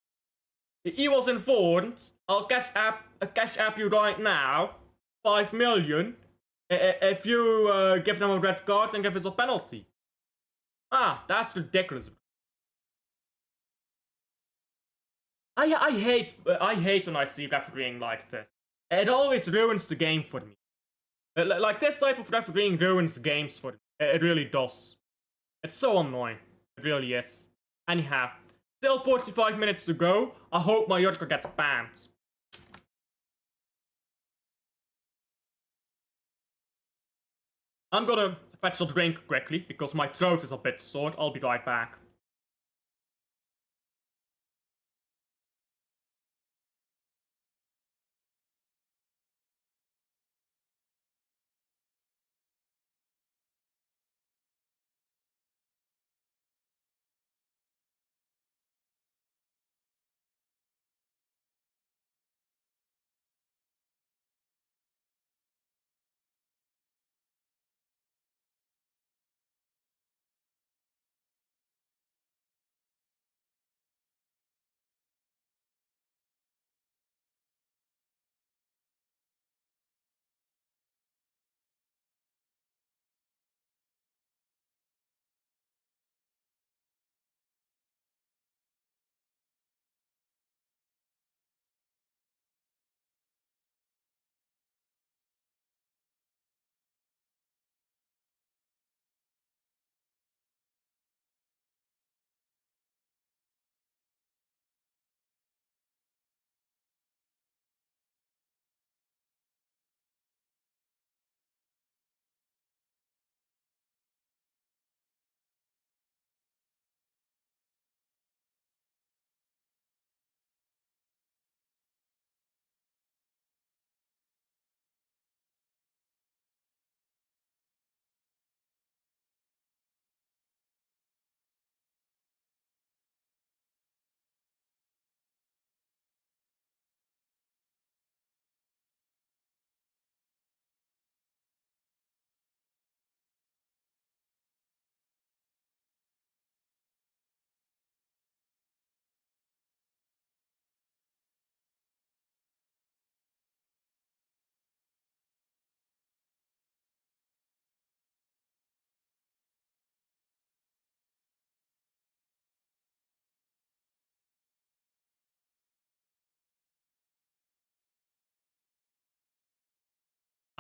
He was informed. I'll cash app you right now. 5 million. If you give them a red card and give us a penalty. Ah, that's ridiculous. I hate when I see refereeing like this. It always ruins the game for me. Like this type of refereeing ruins games for me. It really does. It's so annoying. It really is. Anyhow, still 45 minutes to go. I hope Mallorca gets banned. I'm gonna fetch a drink quickly because my throat is a bit sore. I'll be right back.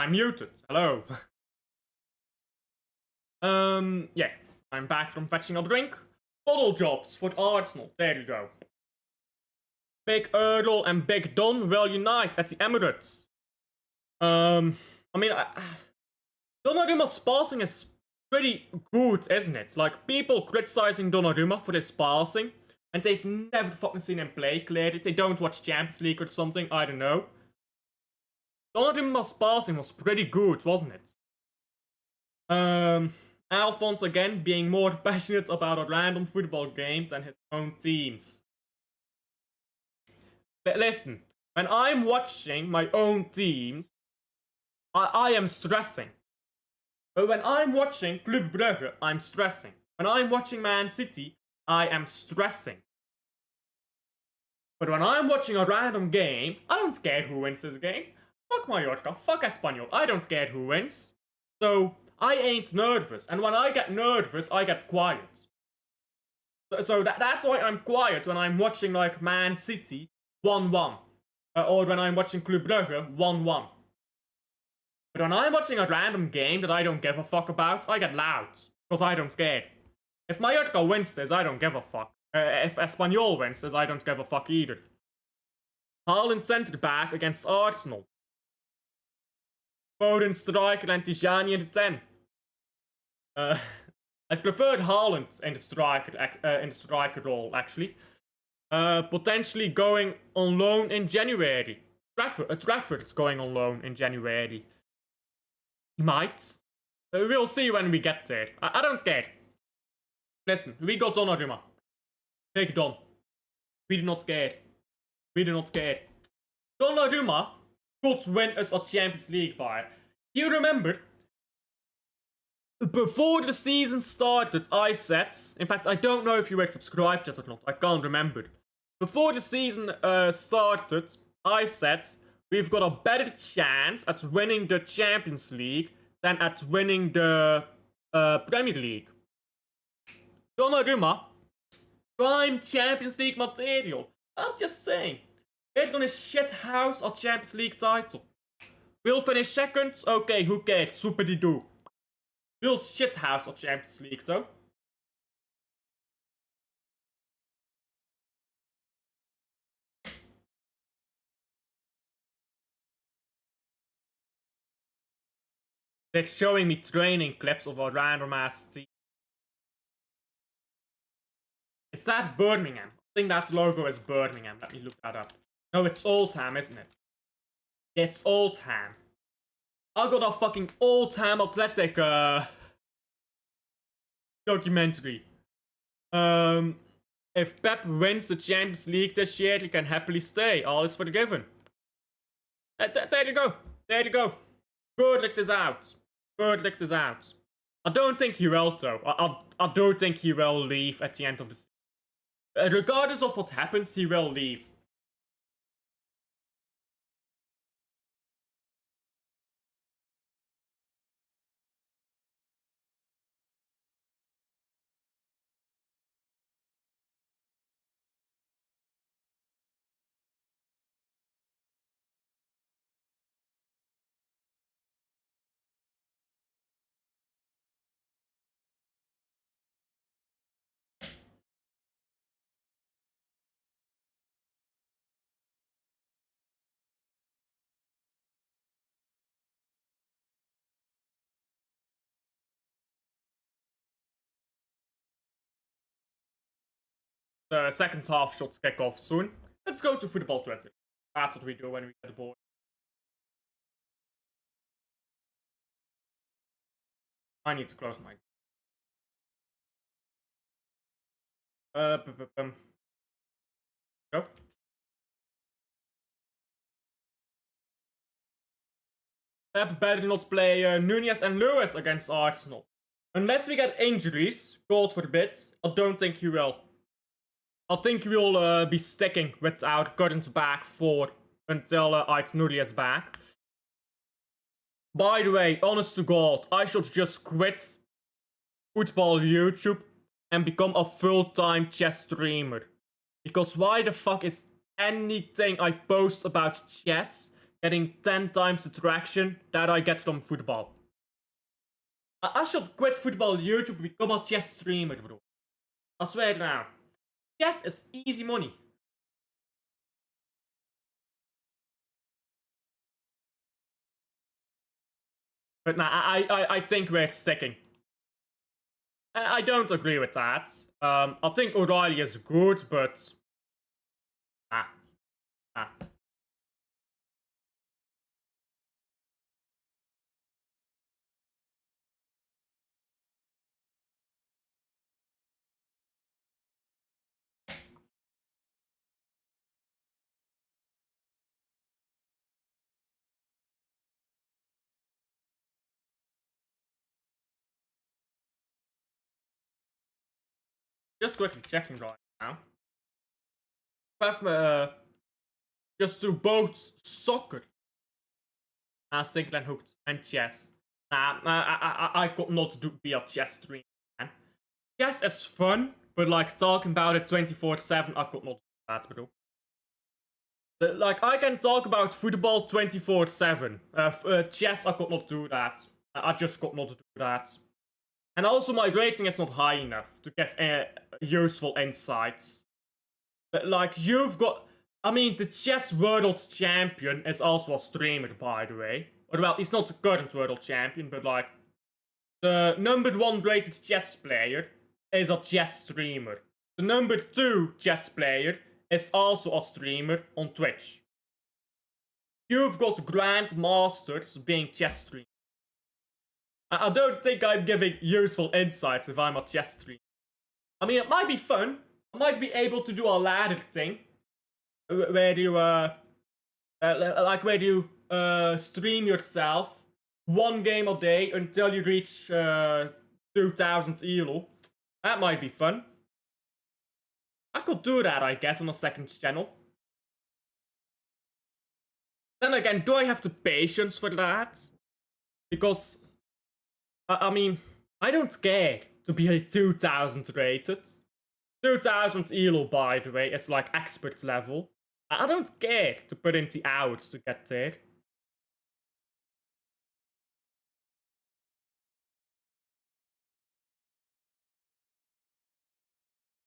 I'm muted. Hello. Yeah. I'm back from fetching a drink. Bottle jobs for Arsenal. There you go. Big Earl and Big Don will unite at the Emirates. I mean, Donnaruma's passing is pretty good, isn't it? Like, people criticizing Donnarumma for his passing, and they've never fucking seen him play clearly. They don't watch Champions League or something, I don't know. Donnaruma's passing was pretty good, wasn't it? Alphonse again being more passionate about a random football game than his own teams. But listen, when I'm watching my own teams, I am stressing. But when I'm watching Club Brugge, I'm stressing. When I'm watching Man City, I am stressing. But when I'm watching a random game, I don't care who wins this game. Fuck Mallorca, fuck Espanyol, I don't care who wins. So, I ain't nervous. And when I get nervous, I get quiet. So that's why I'm quiet when I'm watching like Man City 1-1. Or when I'm watching Club Brugge 1-1. But when I'm watching a random game that I don't give a fuck about, I get loud. Because I don't care. If Mallorca wins this, I don't give a fuck. If Espanyol wins this, I don't give a fuck either. Haaland centre back against Arsenal. Foden striker and Tijani in the 10. I preferred Haaland in the striker role, actually. Potentially going on loan in January. Trafford's going on loan in January. He might. We'll see when we get there. I don't care. Listen, we got Donnarumma. Take Don. We do not care. We do not care. Donnarumma could win us a Champions League by. You remember? Before the season started, I said... In fact, I don't know if you were subscribed yet or not. I can't remember. Before the season started, I said... We've got a better chance at winning the Champions League than at winning the Premier League. Donnarumma, prime Champions League material. I'm just saying. We're gonna shithouse a Champions League title. We'll finish second. Okay, who cares? Super-de-doo. We'll shithouse a Champions League though. They're showing me training clips of a random ass team. Is that Birmingham? I think that logo is Birmingham. Let me look that up. No, it's Oldham, isn't it? It's Oldham. I got a fucking Oldham Athletic documentary. If Pep wins the Champions League this year, he can happily stay. All is forgiven. There you go. There you go. Verdict is out. Verdict is out. I don't think he will, though. I don't think he will leave at the end of the season. Regardless of what happens, he will leave. The second half should kick off soon. Let's go to football Twitter. That's what we do when we get bored. I need to close my... Go. Pep better not play Nunez and Lewis against Arsenal. Unless we get injuries, God forbid, I don't think he will. I think we'll be sticking with our current back four until Ait-Nouri is back. By the way, honest to God, I should just quit football YouTube and become a full-time chess streamer. Because why the fuck is anything I post about chess getting 10 times the traction that I get from football. I should quit football YouTube and become a chess streamer, bro. I swear now. Chess is easy money. But nah, I think we're sticking. I don't agree with that. I think O'Reilly is good, but... Nah. Nah. Just quickly checking right now. Just do both soccer, single and hooked, and chess. Nah, I could not be a chess streamer, man. Chess is fun, but like talking about it 24/7, I could not do that, bro. Like, I can talk about football 24/7. Chess, I could not do that. I just could not do that. And also, my rating is not high enough to get useful insights. But, like, you've got... I mean, the chess world champion is also a streamer, by the way. Or, well, he's not the current world champion, but, like... The #1 rated chess player is a chess streamer. The #2 chess player is also a streamer on Twitch. You've got grandmasters being chess streamers. I don't think I'm giving useful insights if I'm a chess streamer. I mean, it might be fun. I might be able to do a ladder thing. Where you, stream yourself 1 game a day until you reach 2000 elo. That might be fun. I could do that, I guess, on a second channel. Then again, do I have the patience for that? Because... I mean, I don't care to be a 2000 rated. 2000 elo, by the way, it's like expert level. I don't care to put in the hours to get there.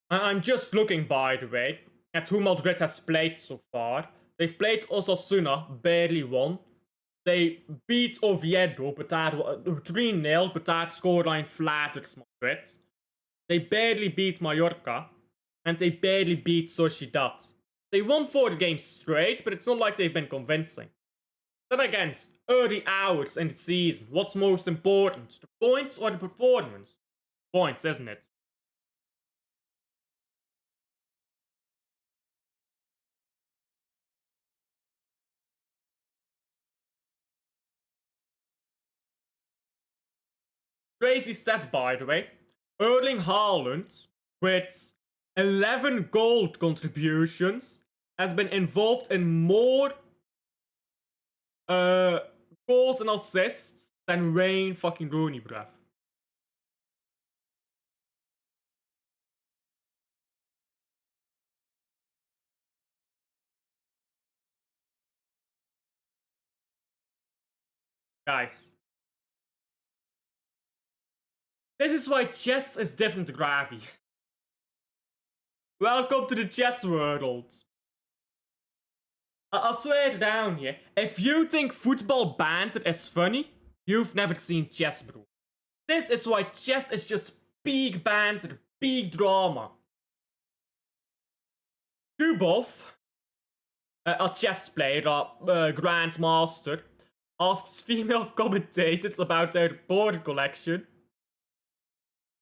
I'm just looking, by the way, at who Madrid has played so far. They've played Osasuna, barely won. They beat Oviedo, but that 3-0, but that scoreline flatters Madrid. They barely beat Mallorca, and they barely beat Sociedad. They won 4 games straight, but it's not like they've been convincing. Then again, early hours in the season, what's most important? The points or the performance? Points, isn't it? Crazy stat, by the way. Erling Haaland, with 11 goal contributions, has been involved in more goals and assists than Wayne fucking Rooney, bruv. Guys. This is why chess is different to Gravy. Welcome to the chess world. I'll swear it down, yeah. If you think football banter is funny, you've never seen chess, bro. This is why chess is just peak banter, peak drama. Kubov, a chess player, a grandmaster, asks female commentators about their board collection.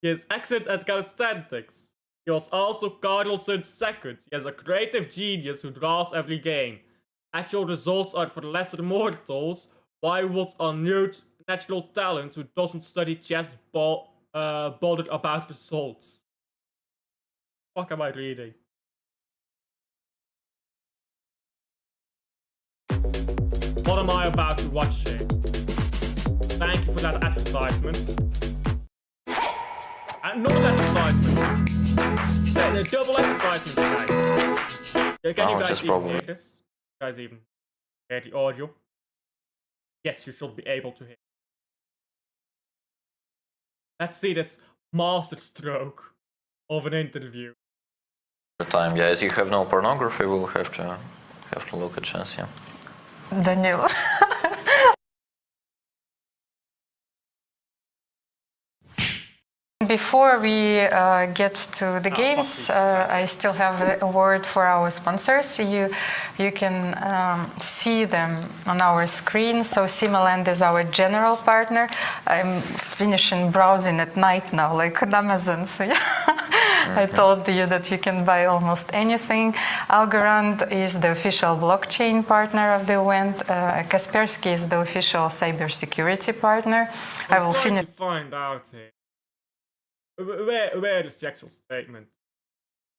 He is excellent at calisthenics. He was also Carlson's second. He has a creative genius who draws every game. Actual results are for lesser mortals. Why would a nude natural talent who doesn't study chess bother about results? What the fuck am I reading? What am I about to watch here? Thank you for that advertisement. Another advertisement. The double advertisement, guys. Can you guys even hear this? You guys even hear the audio? yes, you should be able to hit. Let's see this masterstroke of an interview. The time, yeah, as you have no pornography, we'll have to look at chess, yeah. Daniel. Before we get to the games, I still have a word for our sponsors. You can see them on our screen. So Simaland is our general partner. I'm finishing browsing at night now, like on Amazon. So yeah. I told you that you can buy almost anything. Algorand is the official blockchain partner of the event. Kaspersky is the official cybersecurity partner. I will finish. Find out here. Where is the actual statement?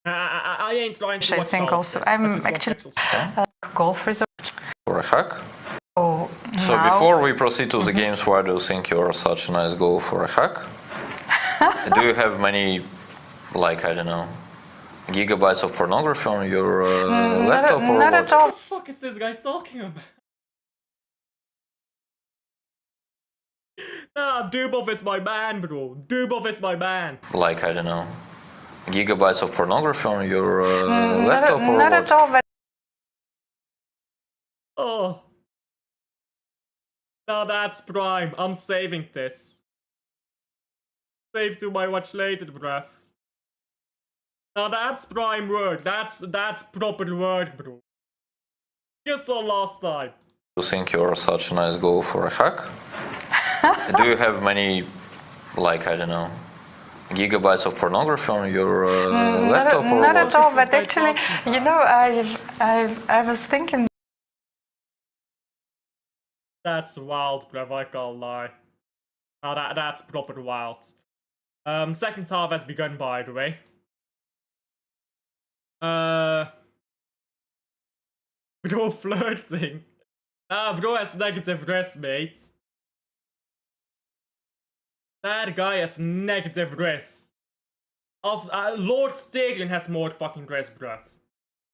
I ain't trying to. I think also I'm actually golf resort. For a hack? Oh, so now. Before we proceed to the games, why do you think you're such a nice goal for a hack? Do you have many, like, I don't know, gigabytes of pornography on your laptop or not what? at all. What the fuck is this guy talking about? Nah, Dubov is my man, bro. Dubov is my man. Like, I don't know, gigabytes of pornography on your laptop or not what? at all, but Oh. Now that's prime. I'm saving this. Save to my watch later, bruv. Now that's prime word. That's proper word, bro. Just saw last time. Do you think you're such a nice goal for a hack? Do you have many, like, I don't know, gigabytes of pornography on your laptop or not what? at all. But actually, you know, I was thinking. That's wild, bruv. I can't lie. Now that's proper wild. Second half has begun, by the way. Bro flirting. Bro has negative res, mate. That guy has negative res. Lord Styrian has more fucking res, bruv.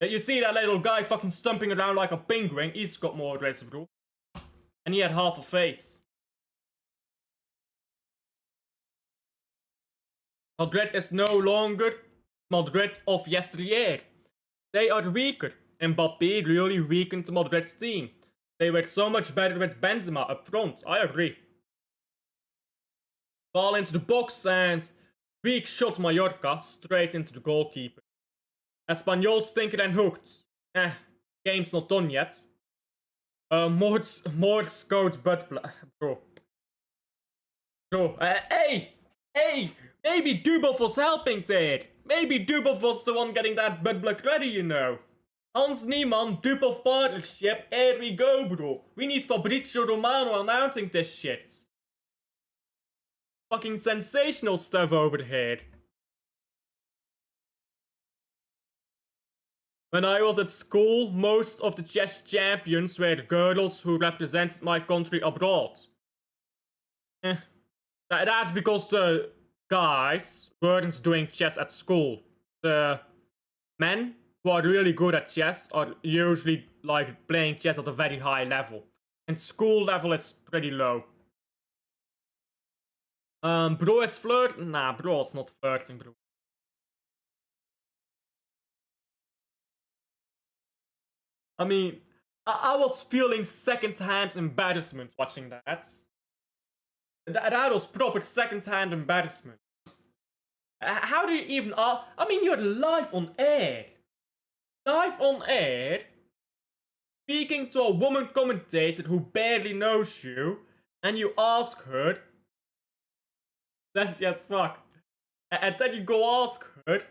You see that little guy fucking stumping around like a penguin? He's got more res, bro. And he had half a face. Madrid is no longer Madrid of yesteryear. They are weaker. Mbappé really weakened Madrid's team. They were so much better with Benzema up front. I agree. Ball into the box and weak shot Mallorca straight into the goalkeeper. Espanyol stinker and hooked. Game's not done yet. Mords goes butt bro. Hey! Maybe Dubov was helping there. Maybe Dubov was the one getting that butt plug ready, you know. Hans Niemann, Dubov partnership, here we go, bro. We need Fabrizio Romano announcing this shit. Fucking sensational stuff over here. When I was at school, most of the chess champions were girls who represented my country abroad. That's because the guys weren't doing chess at school. The men who are really good at chess are usually like playing chess at a very high level. And school level is pretty low. Bro is flirting? Nah, bro is not flirting, bro. I mean, I was feeling second-hand embarrassment watching that. That was proper second-hand embarrassment. How do you even... I mean, you're live on air. Live on air. Speaking to a woman commentator who barely knows you. And you ask her... That's just fuck. And then you go ask her...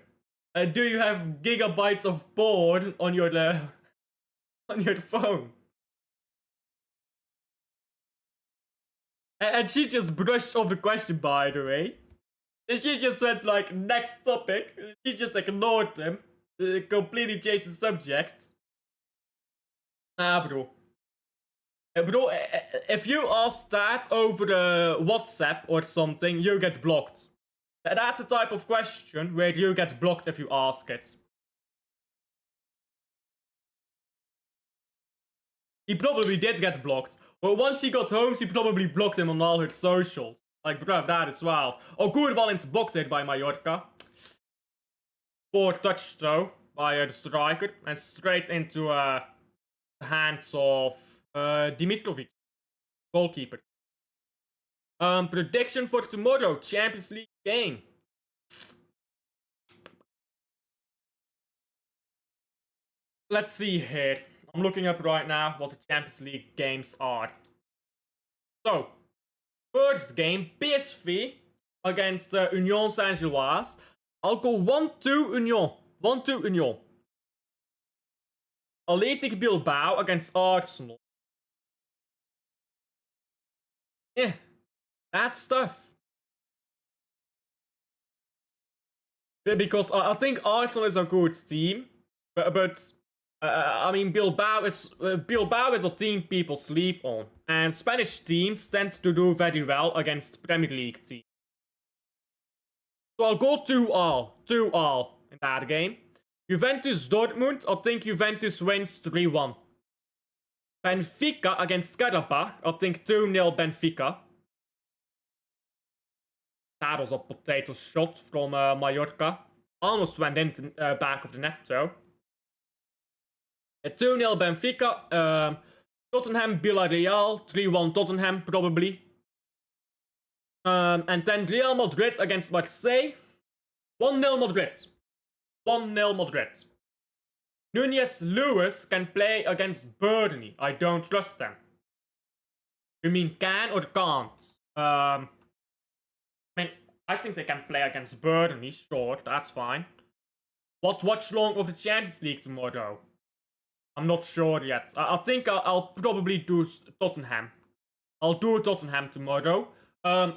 do you have gigabytes of porn on your phone? And she just brushed off the question, by the way. And she just went like, next topic. She just ignored him. Completely changed the subject. Bro. Bro, if you ask that over WhatsApp or something, you get blocked. That's the type of question where you get blocked if you ask it. He probably did get blocked. But once she got home, she probably blocked him on all her socials. Like, bruv, that is wild. Oh, good ball into box hit by Mallorca. Poor touch, though, by the striker. And straight into the hands of Dimitrovic, goalkeeper. Prediction for tomorrow, Champions League game. Let's see here. I'm looking up right now what the Champions League games are. So, first game, PSV against Union Saint-Gilloise. I'll go 1-2 Union. 1-2 Union. Athletic Bilbao against Arsenal. Yeah, that's tough. Because I think Arsenal is a good team, but I mean Bilbao is a team people sleep on, and Spanish teams tend to do very well against Premier League teams. So I'll go 2-2 in that game. Juventus Dortmund, I think Juventus wins 3-1. Benfica against Karabakh, I think 2-0 Benfica. That was a potato shot from Mallorca. Almost went into the back of the net though. 2-0 Benfica. Tottenham Villarreal, 3-1 Tottenham probably. And then Real Madrid against Marseille. 1-0 Madrid. 1-0 Madrid. Nunez Lewis can play against Burnley. I don't trust them. You mean can or can't? I mean, I think they can play against Burnley, sure, that's fine. What watch-long of the Champions League tomorrow? I'm not sure yet. I think I'll probably do Tottenham. I'll do Tottenham tomorrow.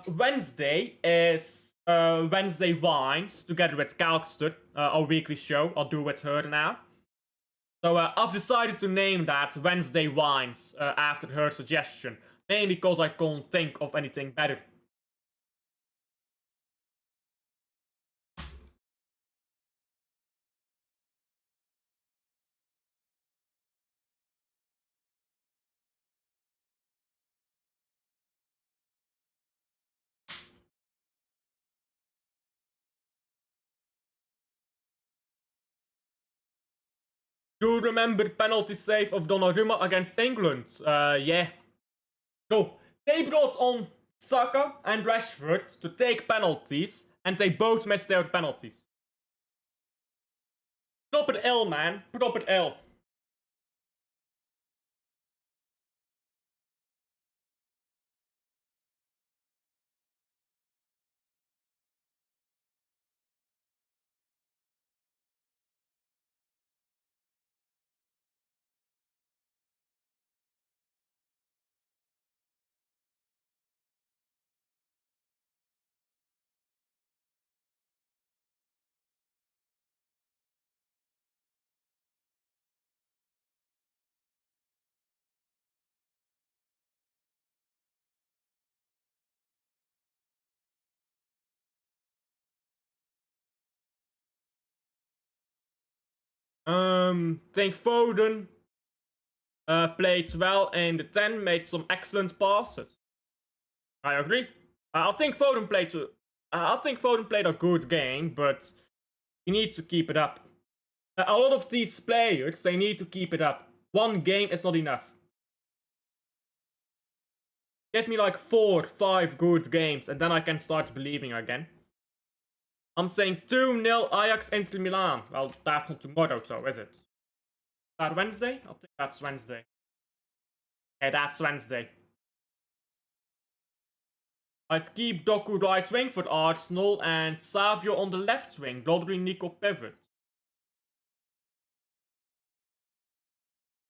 Wednesday is Wednesday Wines together with Kalkster, our weekly show. I'll do with her now. So I've decided to name that Wednesday Wines after her suggestion. Mainly because I can't think of anything better. Do you remember penalty save of Donnarumma against England? Yeah. So, they brought on Saka and Rashford to take penalties, and they both missed their penalties. Proper L, man. Proper L. Think Foden played well in the 10, made some excellent passes. I agree. I think Foden played a good game, but he needs to keep it up. A lot of these players, they need to keep it up. One game is not enough. Give me like 4, 5 good games, and then I can start believing again. I'm saying 2-0 Ajax Inter Milan. Well, that's not tomorrow though, is it? Is that Wednesday? I think that's Wednesday. Yeah, that's Wednesday. I'd keep Doku right wing for Arsenal and Savio on the left wing. Rodri Nico pivot.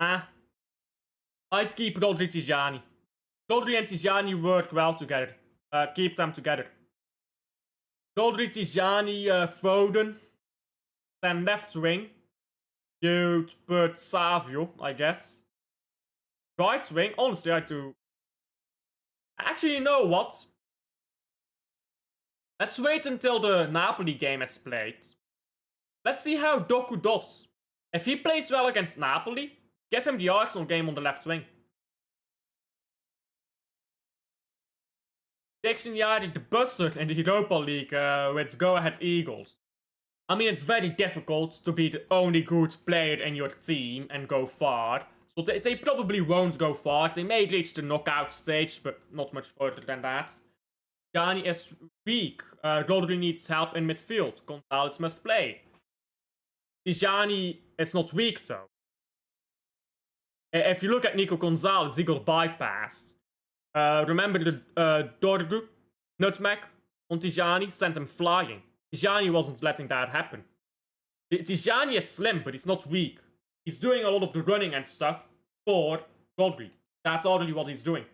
I'd keep Rodri Tijani. Rodri and Tijani work well together. Keep them together. Rodri Tijani, Foden. Then left wing. You'd put Savio, I guess. Right wing, honestly, I do. Actually, you know what? Let's wait until the Napoli game is played. Let's see how Doku does. If he plays well against Napoli, give him the Arsenal game on the left wing. Tegen jaar de buzzer in the Europa League with go-ahead Eagles. I mean, it's very difficult to be the only good player in your team and go far. So they probably won't go far. They may reach the knockout stage, but not much further than that. Tijani is weak. Rodri needs help in midfield. Gonzalez must play. Tijani is not weak though. If you look at Nico Gonzalez, he got bypassed. Remember the Dorgu nutmeg on Tijani? Sent him flying. Tijani wasn't letting that happen. Tijani is slim, but he's not weak. He's doing a lot of the running and stuff for Rodri. That's already what he's doing.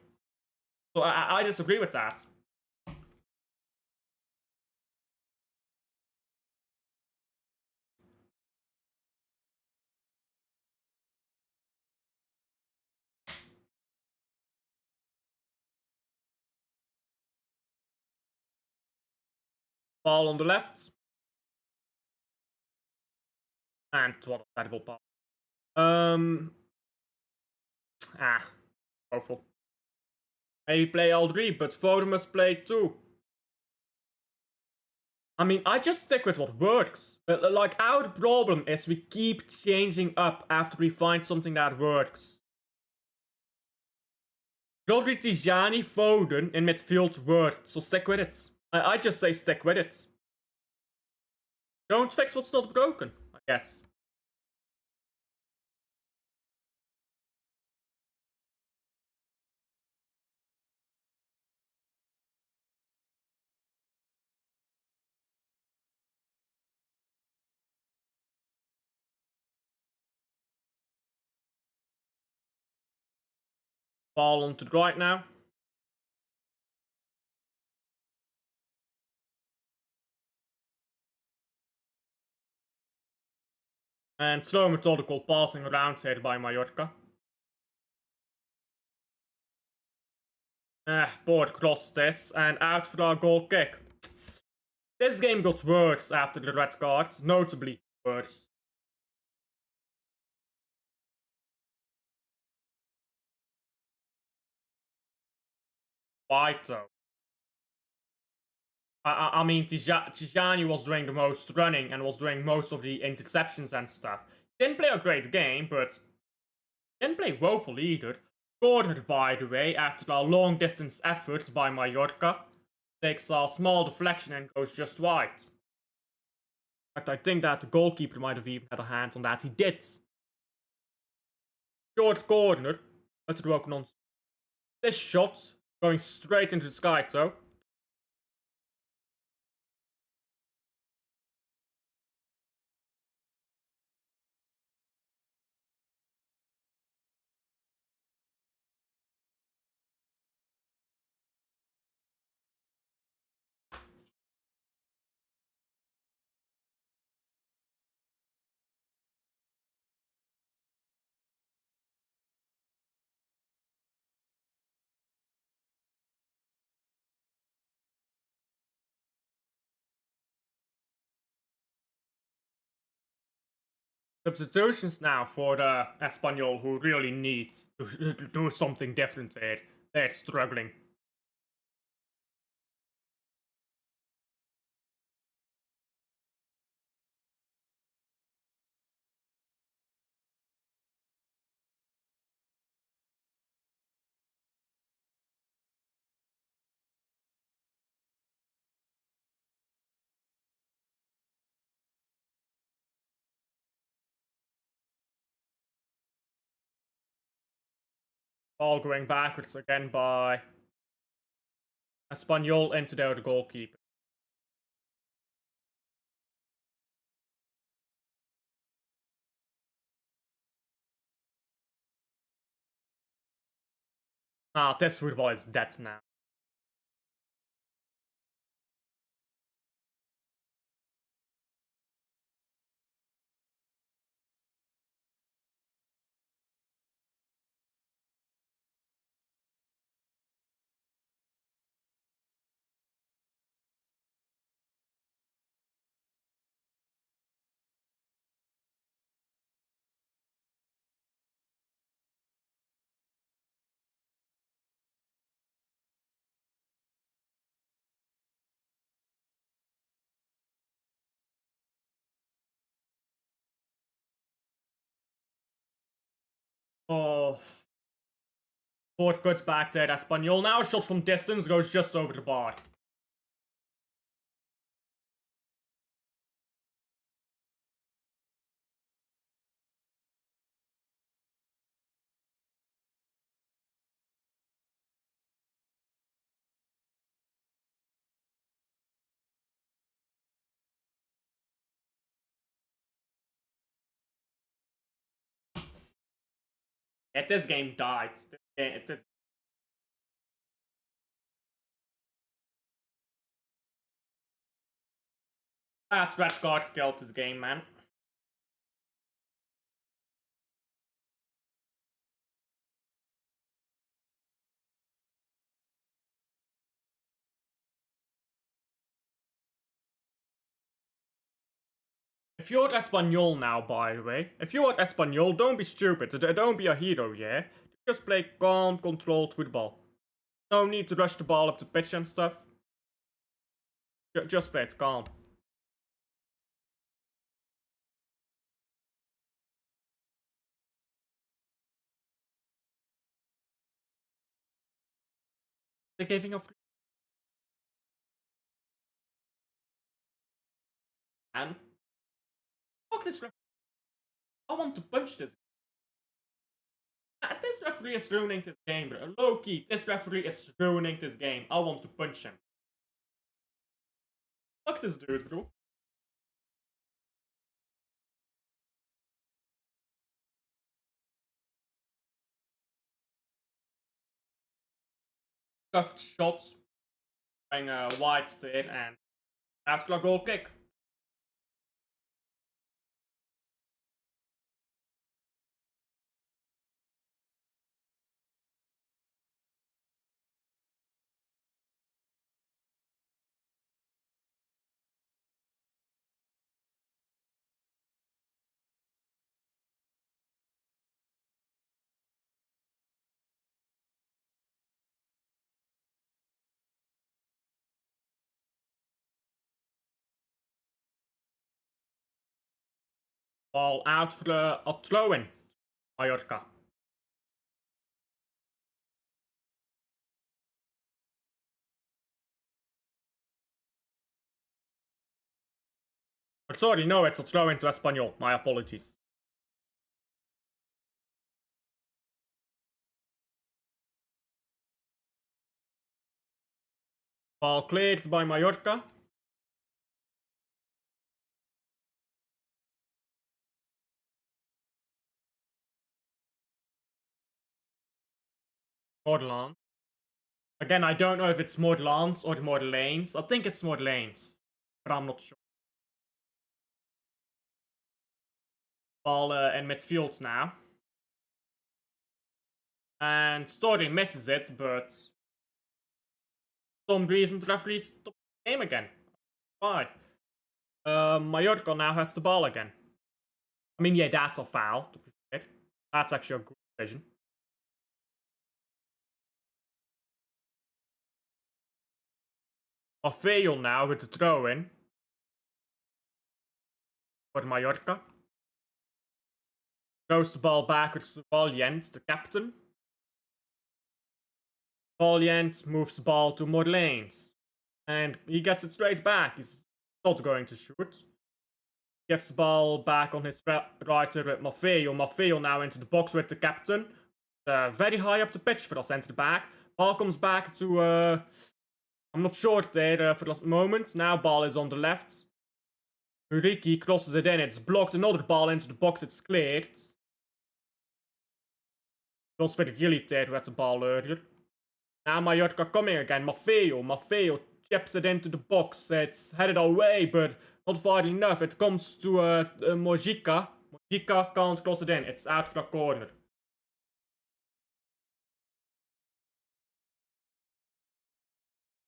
So I disagree with that. Ball on the left. And what a terrible pass. Awful. Maybe play all three, but Foden must play too. I mean, I just stick with what works. Like, our problem is we keep changing up after we find something that works. Rodri, Tijani, Foden in midfield worked, so stick with it. I just say stick with it. Don't fix what's not broken, I guess. Ball on to the right now. And slow methodical passing around here by Mallorca. Board crossed this and out for our goal kick. This game got worse after the red card, notably worse. Why though? I mean, Tijani was doing the most running and was doing most of the interceptions and stuff. Didn't play a great game, but didn't play woeful either. Cornered, by the way, after a long distance effort by Mallorca. Takes a small deflection and goes just wide. In fact, I think that the goalkeeper might have even had a hand on that. He did. Short corner. Uitgeroken on this shot. Going straight into the sky, though. Substitutions now for the Espanyol, who really needs to do something different here. They're struggling. Ball going backwards again by Espanyol into their goalkeeper. This football is dead now. Oh. Ford cuts back there. Espanyol now. Shot from distance goes just over the bar. Yeah, this game died. That red card killed this game, man. If you're at Espanyol now, by the way, if you're at Espanyol, don't be stupid. Don't be a hero, yeah? Just play calm, controlled football. No need to rush the ball up the pitch and stuff. Just play it calm. They're giving a free. And fuck this referee. I want to punch this. This referee is ruining this game, bro. Low key, this referee is ruining this game. I want to punch him. Fuck this dude, bro. Cuffed shots. Trying a wide steer and after a goal kick. Ball out for a throw-in. Mallorca. But sorry, no, it's a throw-in to Espanyol. My apologies. Ball cleared by Mallorca. Mordelans. Again, I don't know if it's Mordelans or Morlanes. I think it's Morlanes, but I'm not sure. Ball in midfield now. And Story misses it, but for some reason the referee stopped the game again. Why? Mallorca now has the ball again. I mean, yeah, that's a foul, to be fair. That's actually a good decision. Fail now with the throw-in for Mallorca. Throws the ball backwards to Valiant, the captain. Valiant moves the ball to Morlanes. And he gets it straight back. He's not going to shoot. Gives the ball back on his right with Maffeo. Maffeo now into the box with the captain. Very high up the pitch for the centre back. Ball comes back to... I'm not sure there for the moment. Now ball is on the left. Uriki crosses it in. It's blocked. Another ball into the box. It's cleared. It was Virgili there who had the ball earlier. Now Mallorca coming again. Maffeo chips it into the box. It's headed away, but not far enough. It comes to Mojica. Mojica can't cross it in. It's out for a corner.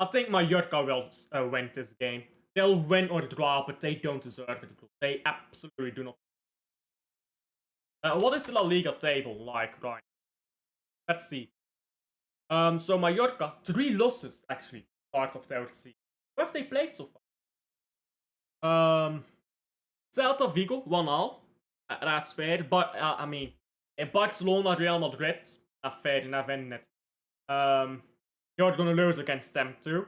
I think Mallorca will win this game. They'll win or draw, but they don't deserve it. They absolutely do not. What is the La Liga table like right now? Let's see. So Mallorca, 3 losses actually, start of their season. Who have they played so far? Celta Vigo, 1-0. That's fair, but I mean, Barcelona, Real Madrid. Fair enough, isn't it? You're gonna lose against them too.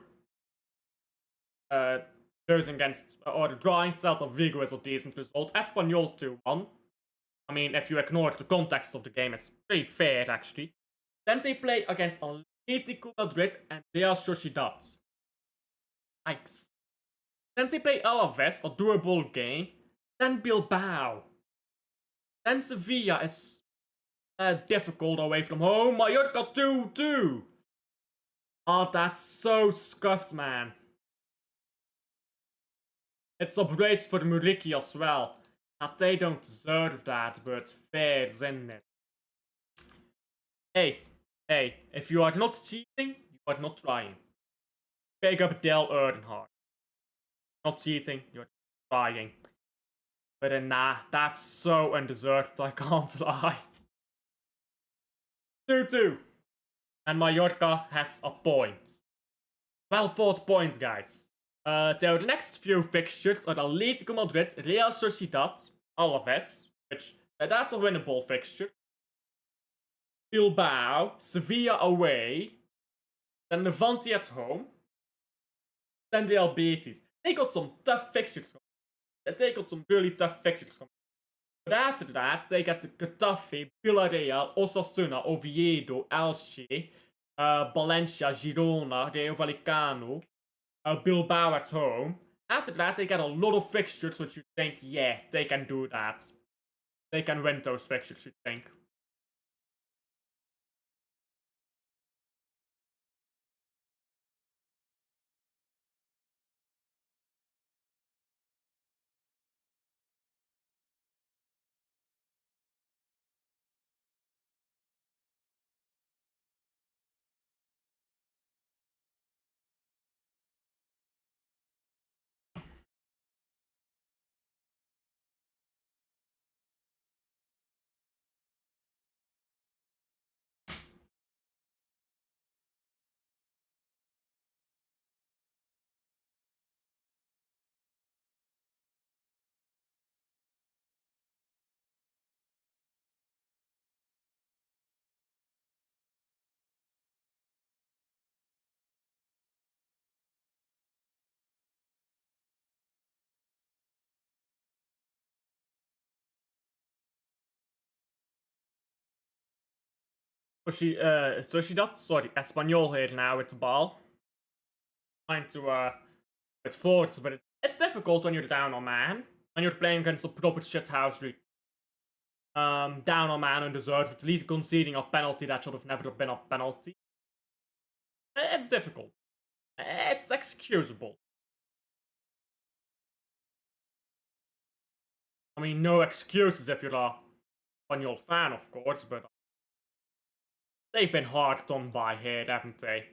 Losing against, or drawing Celta Vigo is a decent result. Espanyol 2-1. I mean, if you ignore the context of the game, it's pretty fair actually. Then they play against Atletico Madrid and Real Sociedad. Yikes. Then they play Alaves, a doable game. Then Bilbao. Then Sevilla is difficult away from home. Mallorca 2-2. Oh, that's so scuffed, man. It's a brace for Muriqi as well. Now, they don't deserve that, but fair, isn't it? Hey, if you are not cheating, you are not trying. Pick up Del Erdenhard. Not cheating, you're trying. But nah, that's so undeserved, I can't lie. 2-2. And Mallorca has a point. Well fought point, guys. Their next few fixtures are Atletico Madrid, Real Sociedad, Alaves, which that's a winnable fixture. Bilbao, Sevilla away, then Levante at home, then Real Betis. They got some tough fixtures. They got some really tough fixtures. But after that, they get Getafe, Villarreal, Osasuna, Oviedo, Elche, Valencia, Girona, Rayo Vallecano, Bilbao at home. After that, they get a lot of fixtures which you think, yeah, they can do that. They can win those fixtures, you think. Sociedad, sorry, Espanyol here now with the ball. Trying to it's forward, but it's difficult when you're down on man. When you're playing against a proper shithouse league. Down on man undeserved, at least conceding a penalty that should have never been a penalty. It's difficult. It's excusable. I mean, no excuses if you're a Espanyol fan, of course, but they've been hard done by here, haven't they?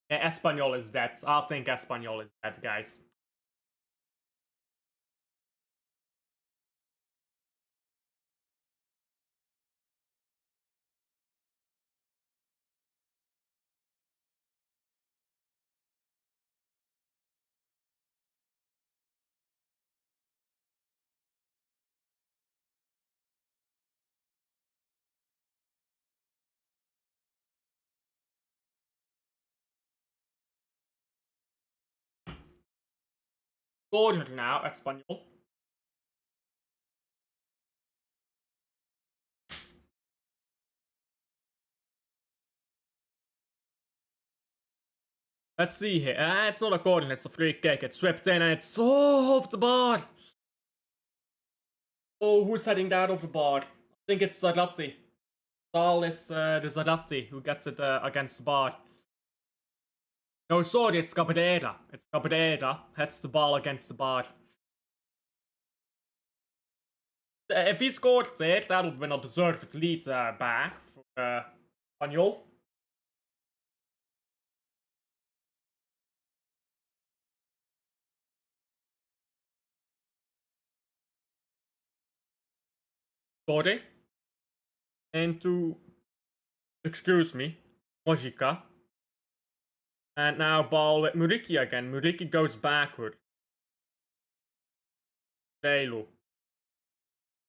Yeah, Espanyol is dead. I think Espanyol is dead, guys. Corner now, Espanyol. Let's see here. It's not a corner, it's a free kick. It's swept in and it's off the bar. Oh, who's heading that off the bar? I think it's Zarate. Sal is the Zarate who gets it against the bar. No, sorry, it's Cabrera. It's Cabrera. Heads the ball against the bar. If he scored there, that would win a deserved lead back for Espanyol. Sorry. Into, excuse me, Mojica. And now ball with Muriqi again. Muriqi goes backward. Reilu.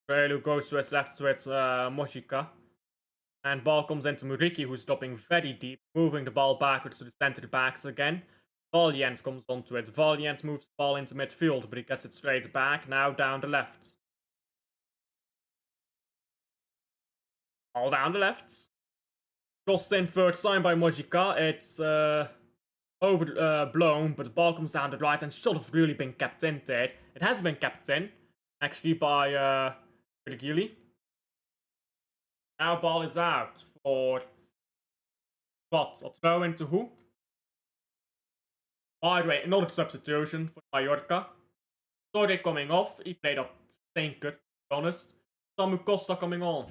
Reilu goes to his left with Mojica. And ball comes into Muriqi, who's stopping very deep, moving the ball backwards to the center backs again. Valiant comes onto it. Valiant moves the ball into midfield, but he gets it straight back, now down the left. All down the left. Crossed in third time by Mojica. It's overblown, but the ball comes down the right and should have really been kept in there. It has been kept in, actually, by Virgili. Now ball is out for what? A throw into who? By the way, another substitution for Mallorca. Sorry coming off. He played a stinker, to be honest. Samu Costa coming on.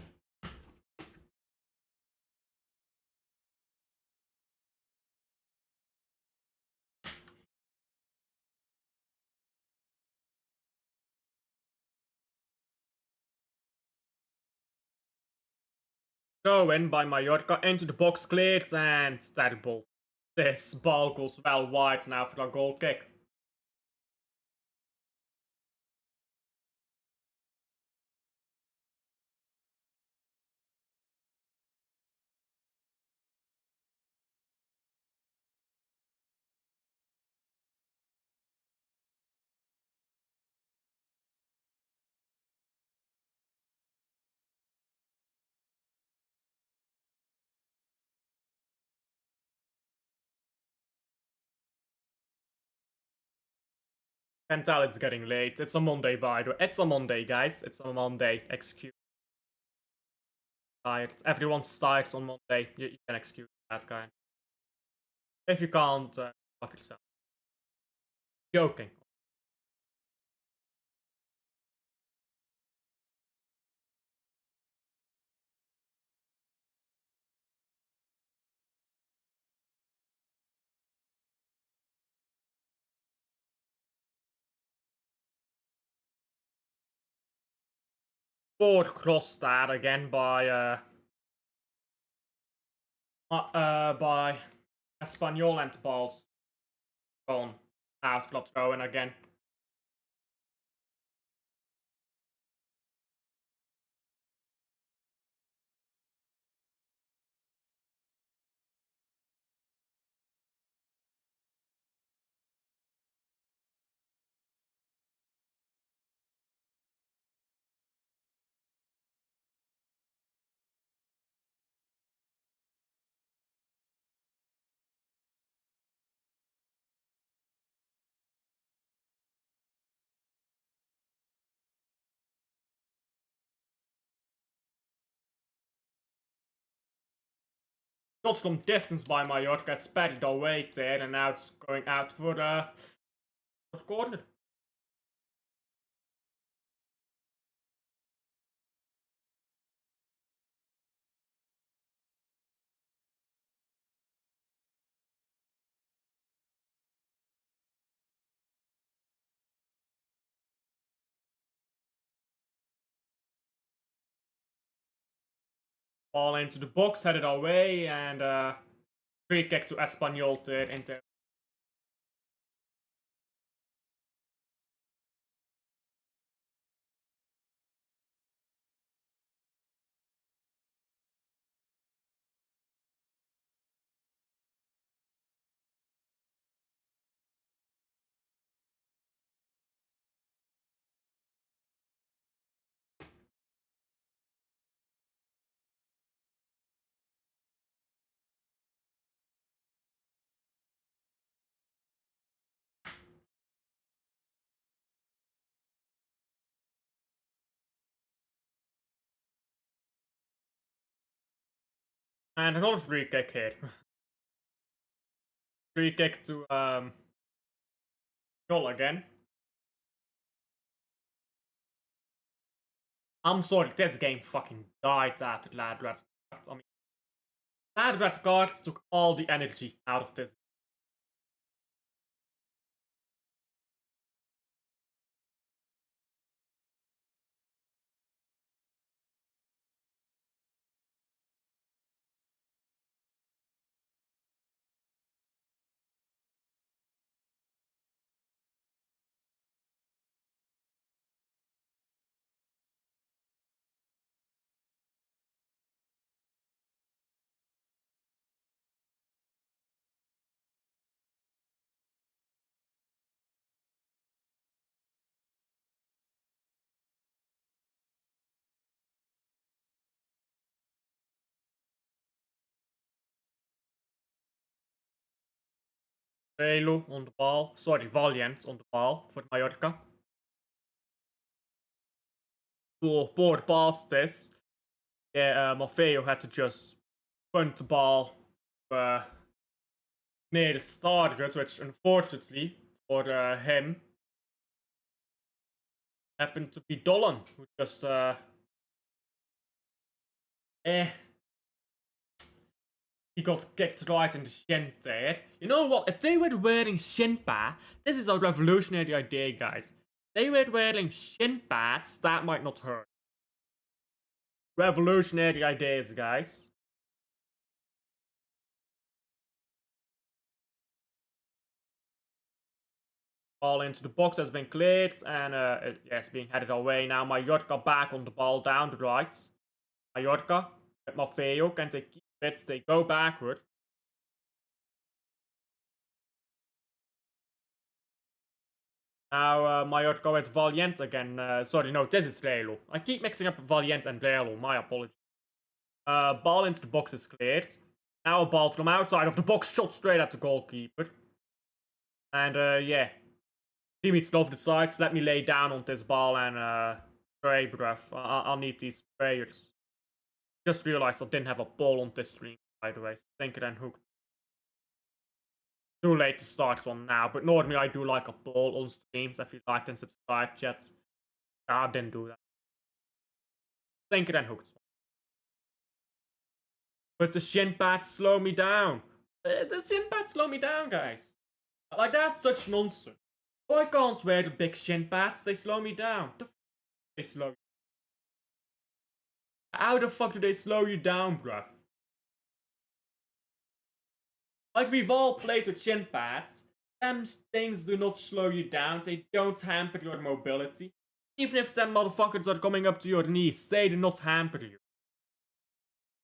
Throw in by Mallorca into the box, cleared, and terrible. This ball goes well wide now for a goal kick. Can tell it's getting late. It's a Monday, by the way. It's a Monday, guys. It's a Monday. Excuse. Tired. Everyone's tired on Monday. You can excuse that kind. If you can't, fuck yourself. Joking. Forward cross that again by Espanyol, and the ball's gone after throwing again. Shots from distance by Mallorca, it's batted away there, and now it's going out for the corner. Ball into the box, headed away, and free kick to Espanyol there into. And another free kick here. Free kick to goal again. I'm sorry, this game fucking died after that red. I mean, That red card took all the energy out of this. Velo on the ball. Sorry, Valiant on the ball for Mallorca. To board past this. Yeah, Maffeo had to just punt the ball near the target, which unfortunately for him happened to be Dolan, who just he got kicked right in the shin there. You know what? If they were wearing shin pads, this is a revolutionary idea, guys. If they were wearing shin pads, that might not hurt. Revolutionary ideas, guys. Ball into the box has been cleared, and it's being headed away now. Mallorca back on the ball down the right. Mallorca with Maffeo, can they keep it? They go backward. Now Mallorca with Valiant again. Sorry, no, this is Relo. I keep mixing up Valiant and Relo, my apologies. Ball into the box is cleared. Now a ball from outside of the box, shot straight at the goalkeeper. And yeah. Dimitrov decides, let me lay down on this ball and spray, bruv. I'll need these sprayers. Just realized I didn't have a ball on this stream, by the way. Sinker and hook. Too late to start one now, but normally I do like a ball on streams. If you liked and subscribe, chat. I didn't do that. Sinker and hooked. But the shin pads slow me down. The shin pads slow me down, guys. Like, that's such nonsense. I can't wear the big shin pads, they slow me down. They slow you. How the fuck do they slow you down, bruv? Like, we've all played with shin pads. Them things do not slow you down, they don't hamper your mobility. Even if them motherfuckers are coming up to your knees, they do not hamper you.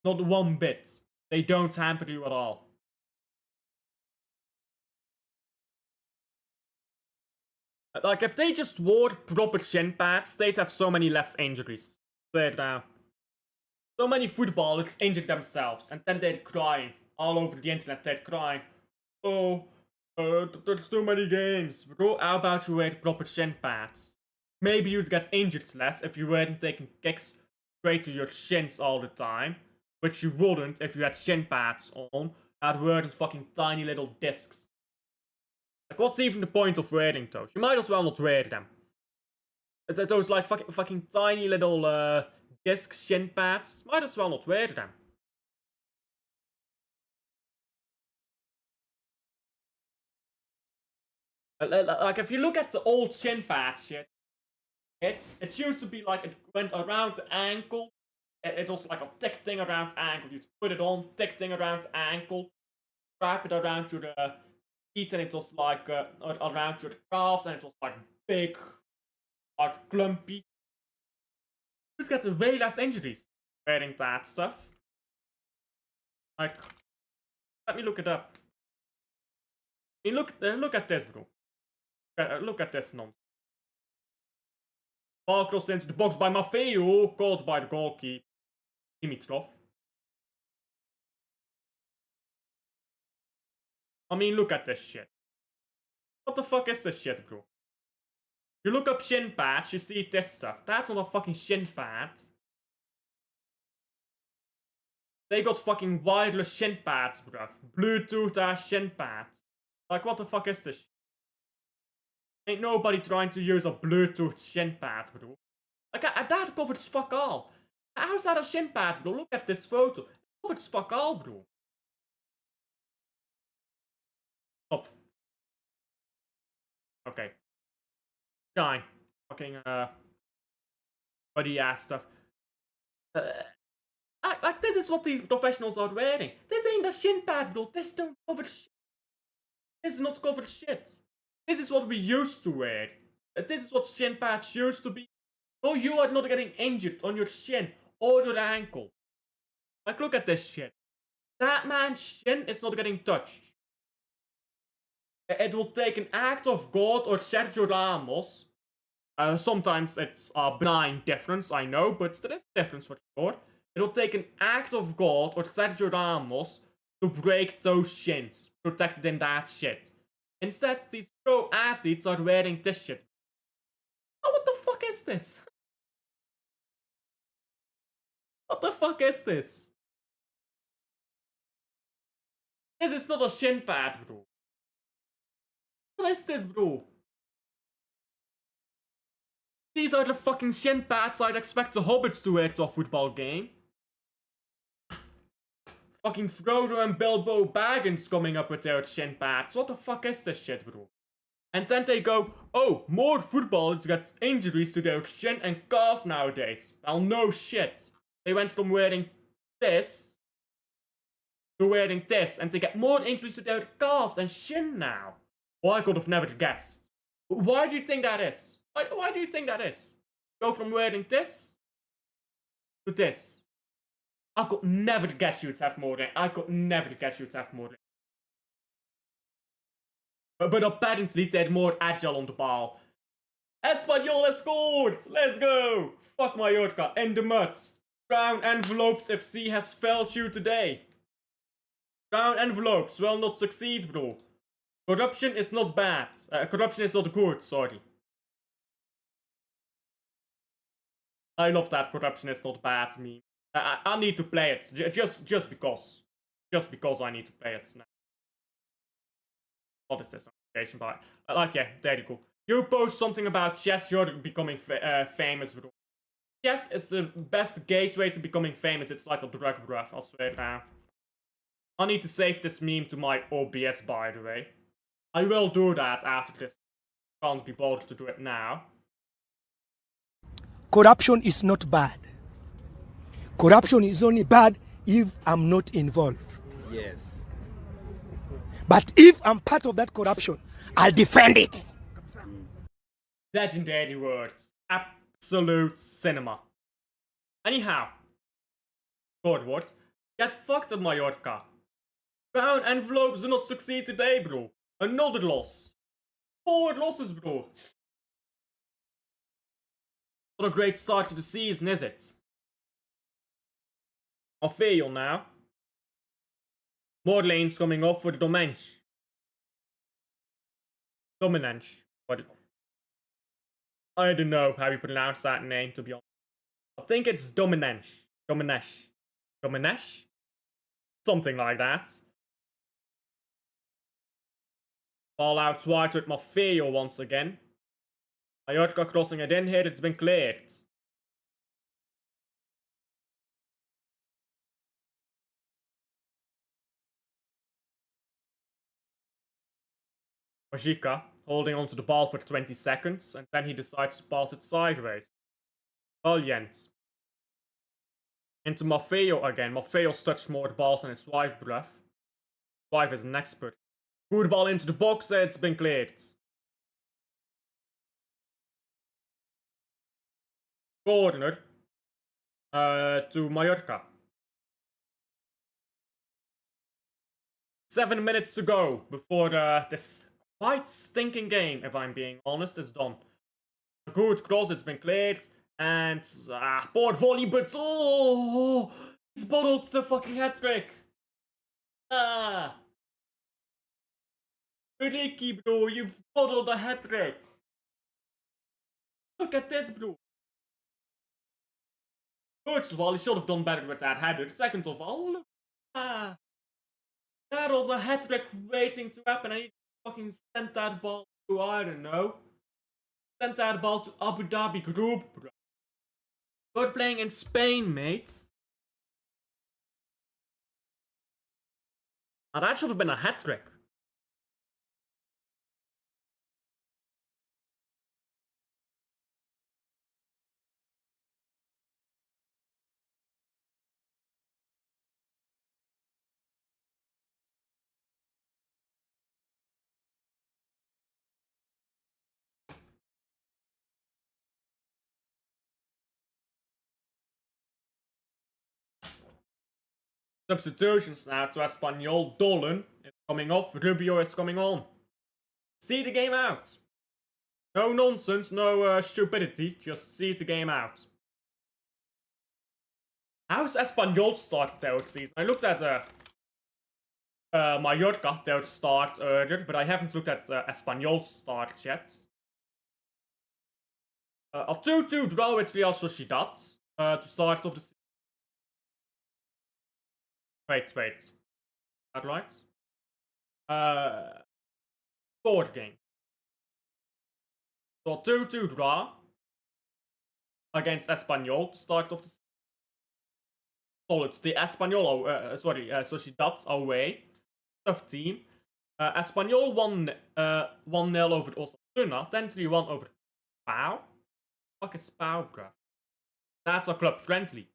Not one bit. They don't hamper you at all. Like, if they just wore proper shin pads, they'd have so many less injuries. Say it now. So many footballers injured themselves, and then they'd cry. All over the internet, they'd cry. Oh, there's too many games. Bro, how about you wear proper shin pads? Maybe you'd get injured less if you weren't taking kicks straight to your shins all the time. Which you wouldn't if you had shin pads on that weren't fucking tiny little discs. Like, what's even the point of wearing those? You might as well not wear them. Those, like, fucking tiny little, disc shin pads. Might as well not wear them. Like, if you look at the old shin pads shit, it used to be like it went around the ankle. It was like a thick thing around the ankle. You'd put it on, thick thing around the ankle, wrap it around your feet, and it was like around your calves, and it was like big, like clumpy. You'd get way less injuries wearing that stuff. Like, let me look it up. I mean, look at this, bro. Look at this nonsense. Ball crossed into the box by Maffeo, caught by the goalkeeper, Dimitrov. I mean, look at this shit. What the fuck is this shit, bro? You look up shin pads, you see this stuff. That's not a fucking shin pad. They got fucking wireless shin pads, bruv. Bluetooth shin pads. Like, what the fuck is this shit? Ain't nobody trying to use a Bluetooth shin pad, bro. Like, that covers fuck all. How's that a shin pad, bro? Look at this photo. It covers fuck all, bro. Stop. Okay. Shine. Fucking, body ass stuff. Like, this is what these professionals are wearing. This ain't a shin pad, bro. This don't cover shit. This is not cover shit. This is what we used to wear. This is what shin pads used to be. No, you are not getting injured on your shin or your ankle. Like, look at this shit. That man's shin is not getting touched. It will take an act of God or Sergio Ramos. Sometimes it's a benign difference, I know, but there is a difference for sure. It will take an act of God or Sergio Ramos to break those shins, protected in that shit. Instead, these pro athletes are wearing this shit. Oh, what the fuck is this? What the fuck is this? This is not a shin pad, bro. What is this, bro? These are the fucking shin pads I'd expect the hobbits to wear to a football game. Fucking Frodo and Bilbo Baggins coming up with their shin pads. What the fuck is this shit, bro? And then they go, oh, more footballers get injuries to their shin and calf nowadays. Well, no shit. They went from wearing this to wearing this, and they get more injuries to their calves and shin now. Well, I could have never guessed. Why do you think that is? Why do you think that is? Go from wearing this to this. I could never guess you'd have more. I could never guess you'd have more. But apparently they're more agile on the ball. Espanyol has scored! Let's go! Fuck Mallorca in the mud. Brown envelopes FC has failed you today. Brown envelopes will not succeed, bro. Corruption is not bad. Corruption is not good, sorry. I love that corruption is not bad meme. I need to play it, just because. Just because I need to play it now. What is this notification by? Like, yeah, there you go. You post something about chess, you're becoming famous, bro. Chess is the best gateway to becoming famous. It's like a drug, bruv, I'll swear now. I need to save this meme to my OBS, by the way. I will do that after this. Can't be bothered to do it now. Corruption is not bad. Corruption is only bad if I'm not involved. Yes. But if I'm part of that corruption, I'll defend it. Legendary words. Absolute cinema. Anyhow. Forward. Get fucked up, Mallorca. Brown envelopes do not succeed today, bro. Another loss. 4 losses, bro. Not a great start to the season, is it? Ophelia now. More lanes coming off for the Domenech. Domenech. I don't know how you pronounce that name, to be honest. I think it's Domenech. Domenech. Domenech? Something like that. Ball out wide with Maffeo once again. Mallorca crossing it in here, it's been cleared. Ojika holding onto the ball for 20 seconds, and then he decides to pass it sideways. Valiant. Into Maffeo again. Maffeo's touched more balls than his wife, bruv. Wife is an expert. Good ball into the box, it's been cleared. Corner. To Mallorca. 7 minutes to go before this quite stinking game, if I'm being honest, is done. A good cross, it's been cleared. And, poor volley, but oh, he's bottled the fucking hat-trick. Ricky, bro, you've bottled a hat-trick. Look at this, bro. First of all, he should have done better with that header. Second of all, look. That was a hat-trick waiting to happen. I need to fucking send that ball to, I don't know. Send that ball to Abu Dhabi Group, bro. You're playing in Spain, mate. Now that should have been a hat-trick. Substitutions now to Espanyol. Dolan is coming off. Rubio is coming on. See the game out. No nonsense, no stupidity. Just see the game out. How's Espanyol started their season? I looked at Mallorca, their start earlier, but I haven't looked at Espanyol's start yet. A 2-2 draw with Real Sociedad to start of the season. Wait. That right? Board game. So 2-2 draw against Espanyol to start of the season. Solid. The Espanyol, Sociedad away. Tough team. Espanyol 1-0 over Osasuna, then 3-1 over Pau. Fuck is Pau, bruh? That's a club friendly.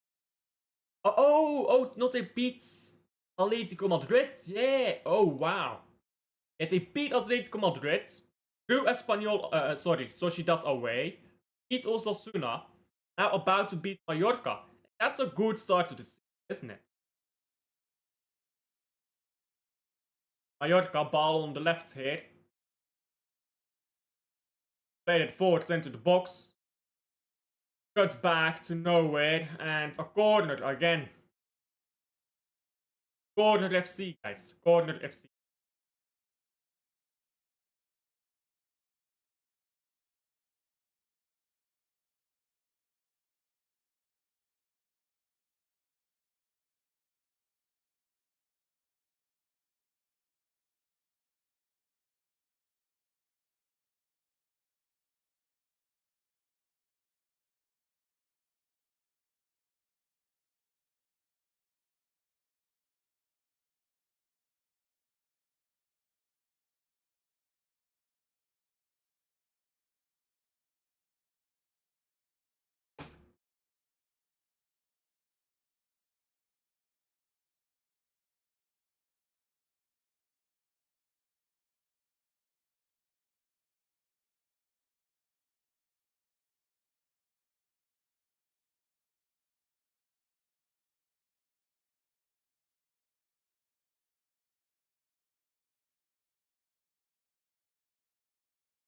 Oh, no, they beat Atletico Madrid. Yeah. Oh, wow. Yeah, they beat Atletico Madrid. Drew Espanyol, Sociedad away. Beat Osasuna. Now about to beat Mallorca. That's a good start to the season, isn't it? Mallorca ball on the left here. Played it forwards into the box. Cut back to nowhere. And a corner again. Corner FC, guys. Corner FC.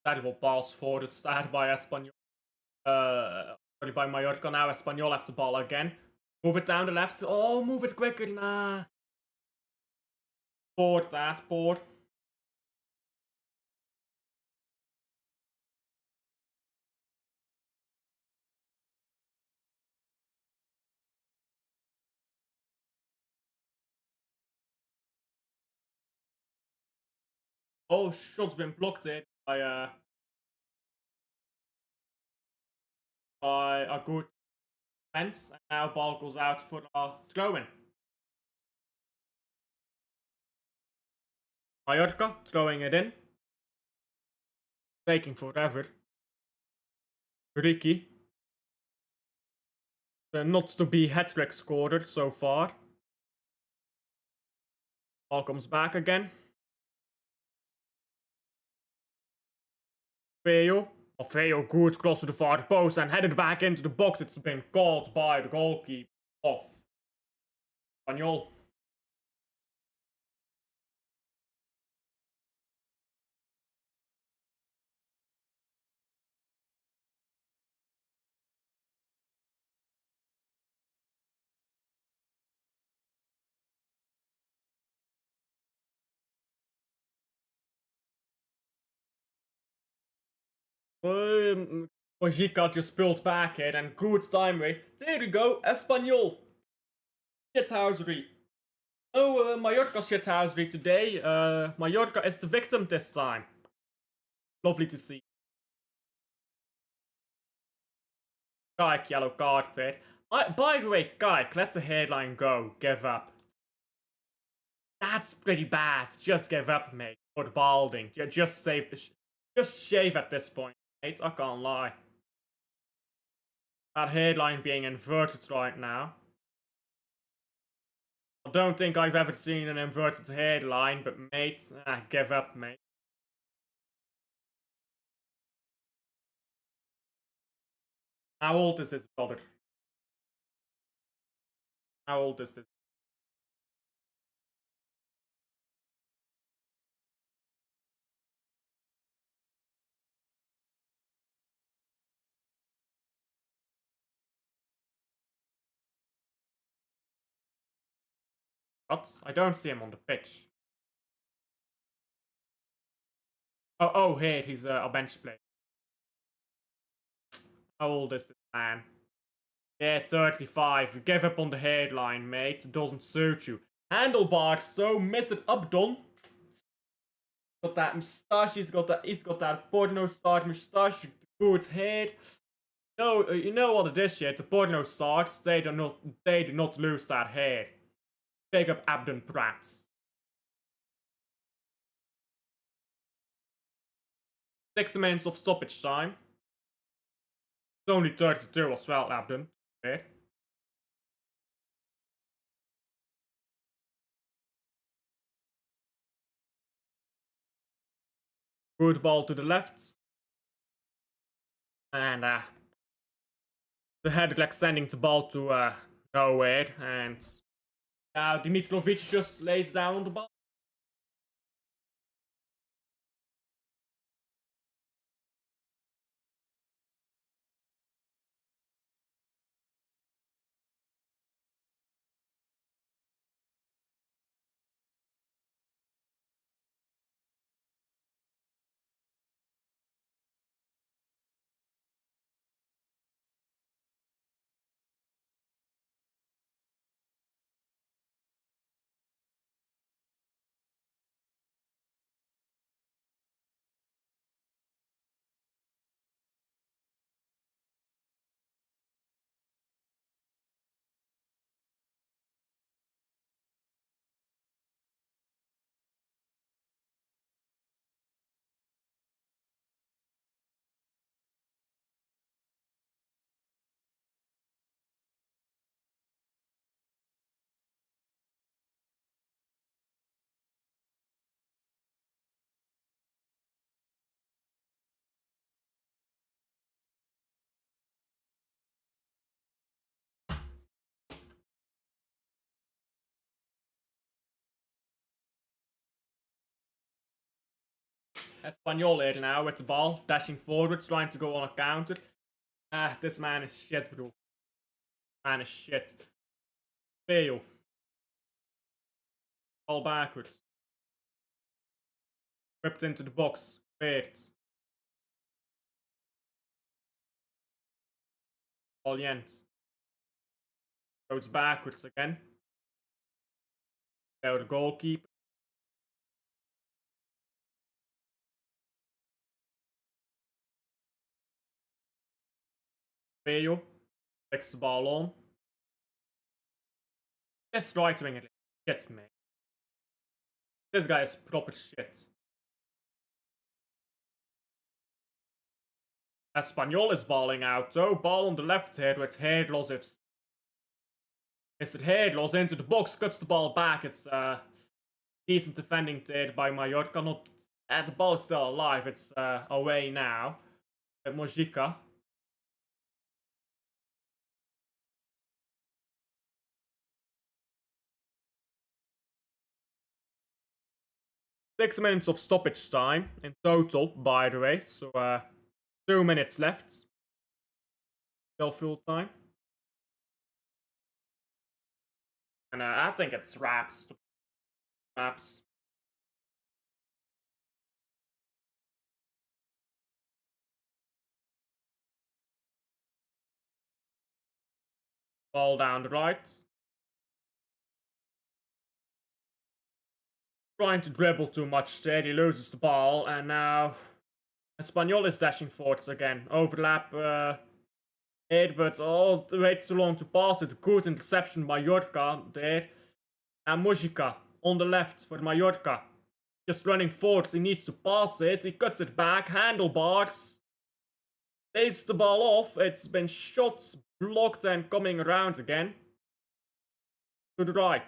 Terrible pass forward, started by Espanyol. By Mallorca now. Espanyol have the ball again. Move it down the left. Oh, move it quicker. Nah. Board that, board. Oh, shot's been blocked it by a good fence. And now ball goes out for a throw-in. Mallorca throwing it in. Taking forever. Ricky. The not to be hat-trick scorer so far. Ball comes back again. Feo. Oh, Feo good, close to the far post and headed back into the box. It's been called by the goalkeeper of Espanyol. Mojica just pulled back it and good time way. There we go, Espanyol. Shithousery. Oh, Mallorca shithousery today. Mallorca is the victim this time. Lovely to see. Kijk, yellow card there. By the way, Kijk, let the headline go. Give up. That's pretty bad. Just give up, mate. For the balding. Just shave at this point, mate. I can't lie. That headline being inverted right now. I don't think I've ever seen an inverted headline, but mate, give up, mate. How old is this brother? How old is this? What? I don't see him on the pitch. Oh, here, he's a bench player. How old is this man? Yeah, 35. You gave up on the headline, mate. It doesn't suit you. Handlebars, so miss it up done. Got that moustache, he's got that porno start moustache, good head. No, you know what it is yet, the porno stars, they do not lose that head. Big up Abden Prats. 6 minutes of stoppage time. It's only 32 as well, Abden. Okay. Good ball to the left. And the head like sending the ball to nowhere. And Dimitrovic just lays down the ball. Espanyol here now with the ball, dashing forward, trying to go on a counter. This man is shit, bro. Man is shit. Fail. Ball backwards. Whipped into the box. Weird. Ball Jens. Goes backwards again. Now the goalkeeper. Fail. Takes the ball on. This right winger shit, mate. This guy is proper shit. Espanyol is balling out though. Ball on the left here with Headlos. Mr. Headlos into the box, cuts the ball back. It's decent defending there by Mallorca. Not, the ball is still alive. It's away now. At Mojica. Six minutes of stoppage time in total, by the way. So 2 minutes left. Still full time. And I think it's wraps. Wraps. Ball down the right. Trying to dribble too much there, he loses the ball, and now Espanyol is dashing forwards again. Overlap it, but waits too long to pass it. Good interception by Mallorca there. And Mujica on the left for Mallorca. Just running forwards, he needs to pass it. He cuts it back, handlebars. Takes the ball off. It's been shot, blocked, and coming around again. To the right.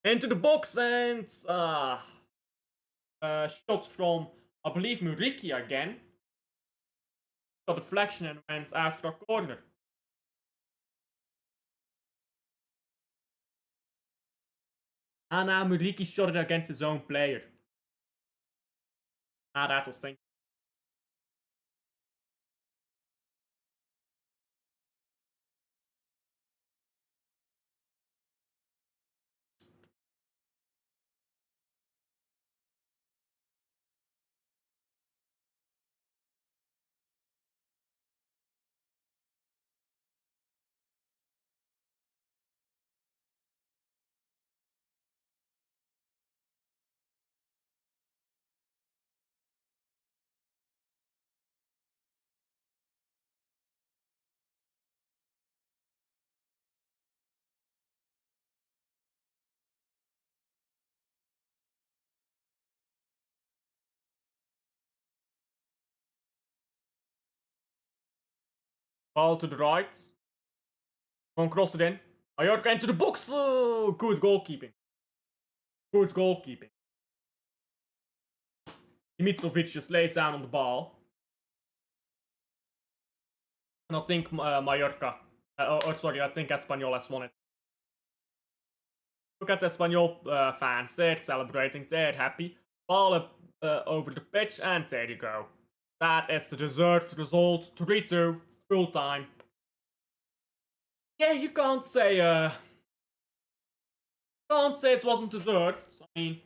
Into the box, and shot from, I believe, Muriki again. Got a deflection and went out for a corner. And now Muriki shot it against his own player. That was thinking. Ball to the right. Come cross it in. Mallorca into the box. Oh, good goalkeeping. Good goalkeeping. Dimitrovic just lays down on the ball. And I think Mallorca. Sorry, I think Espanyol has won it. Look at the Espanyol fans. They're celebrating. They're happy. Ball up over the pitch, and there you go. That is the deserved result. 3-2, full time. Yeah, you can't say it wasn't deserved. I mean,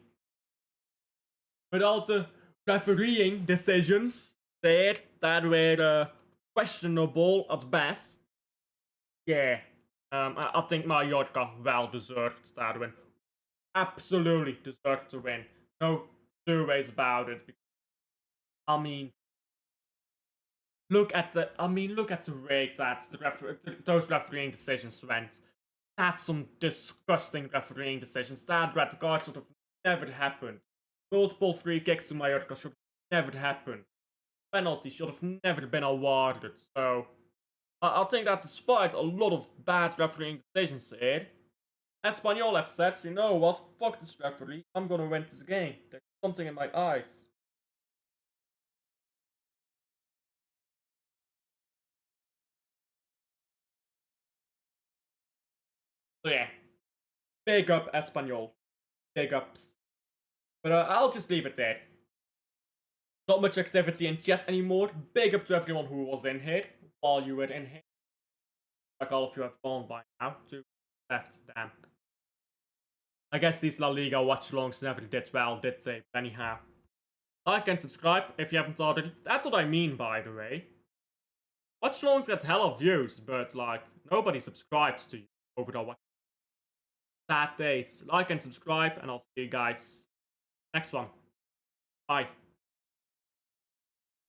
without the refereeing decisions there that were questionable at best. Yeah, I think Mallorca well deserved that win. Absolutely deserved to win. No two ways about it. I mean, look at the way that those refereeing decisions went. That's some disgusting refereeing decisions. That red card should have never happened. Multiple free kicks to Mallorca should have never happened. Penalty should have never been awarded. So I think that despite a lot of bad refereeing decisions here, Espanyol have said, you know what, fuck this referee, I'm gonna win this game. There's something in my eyes. So yeah, big up Espanyol. Big ups. But I'll just leave it there. Not much activity in chat anymore. Big up to everyone who was in here while you were in here. Like all of you have gone by now. 2 left, damn. I guess these La Liga watchalongs never did well, did they? But anyhow. Like and subscribe if you haven't already. That's what I mean, by the way. Watchalongs get hella views, but like, nobody subscribes to you over the watch. Sad days. Like and subscribe, and I'll see you guys next one. Bye.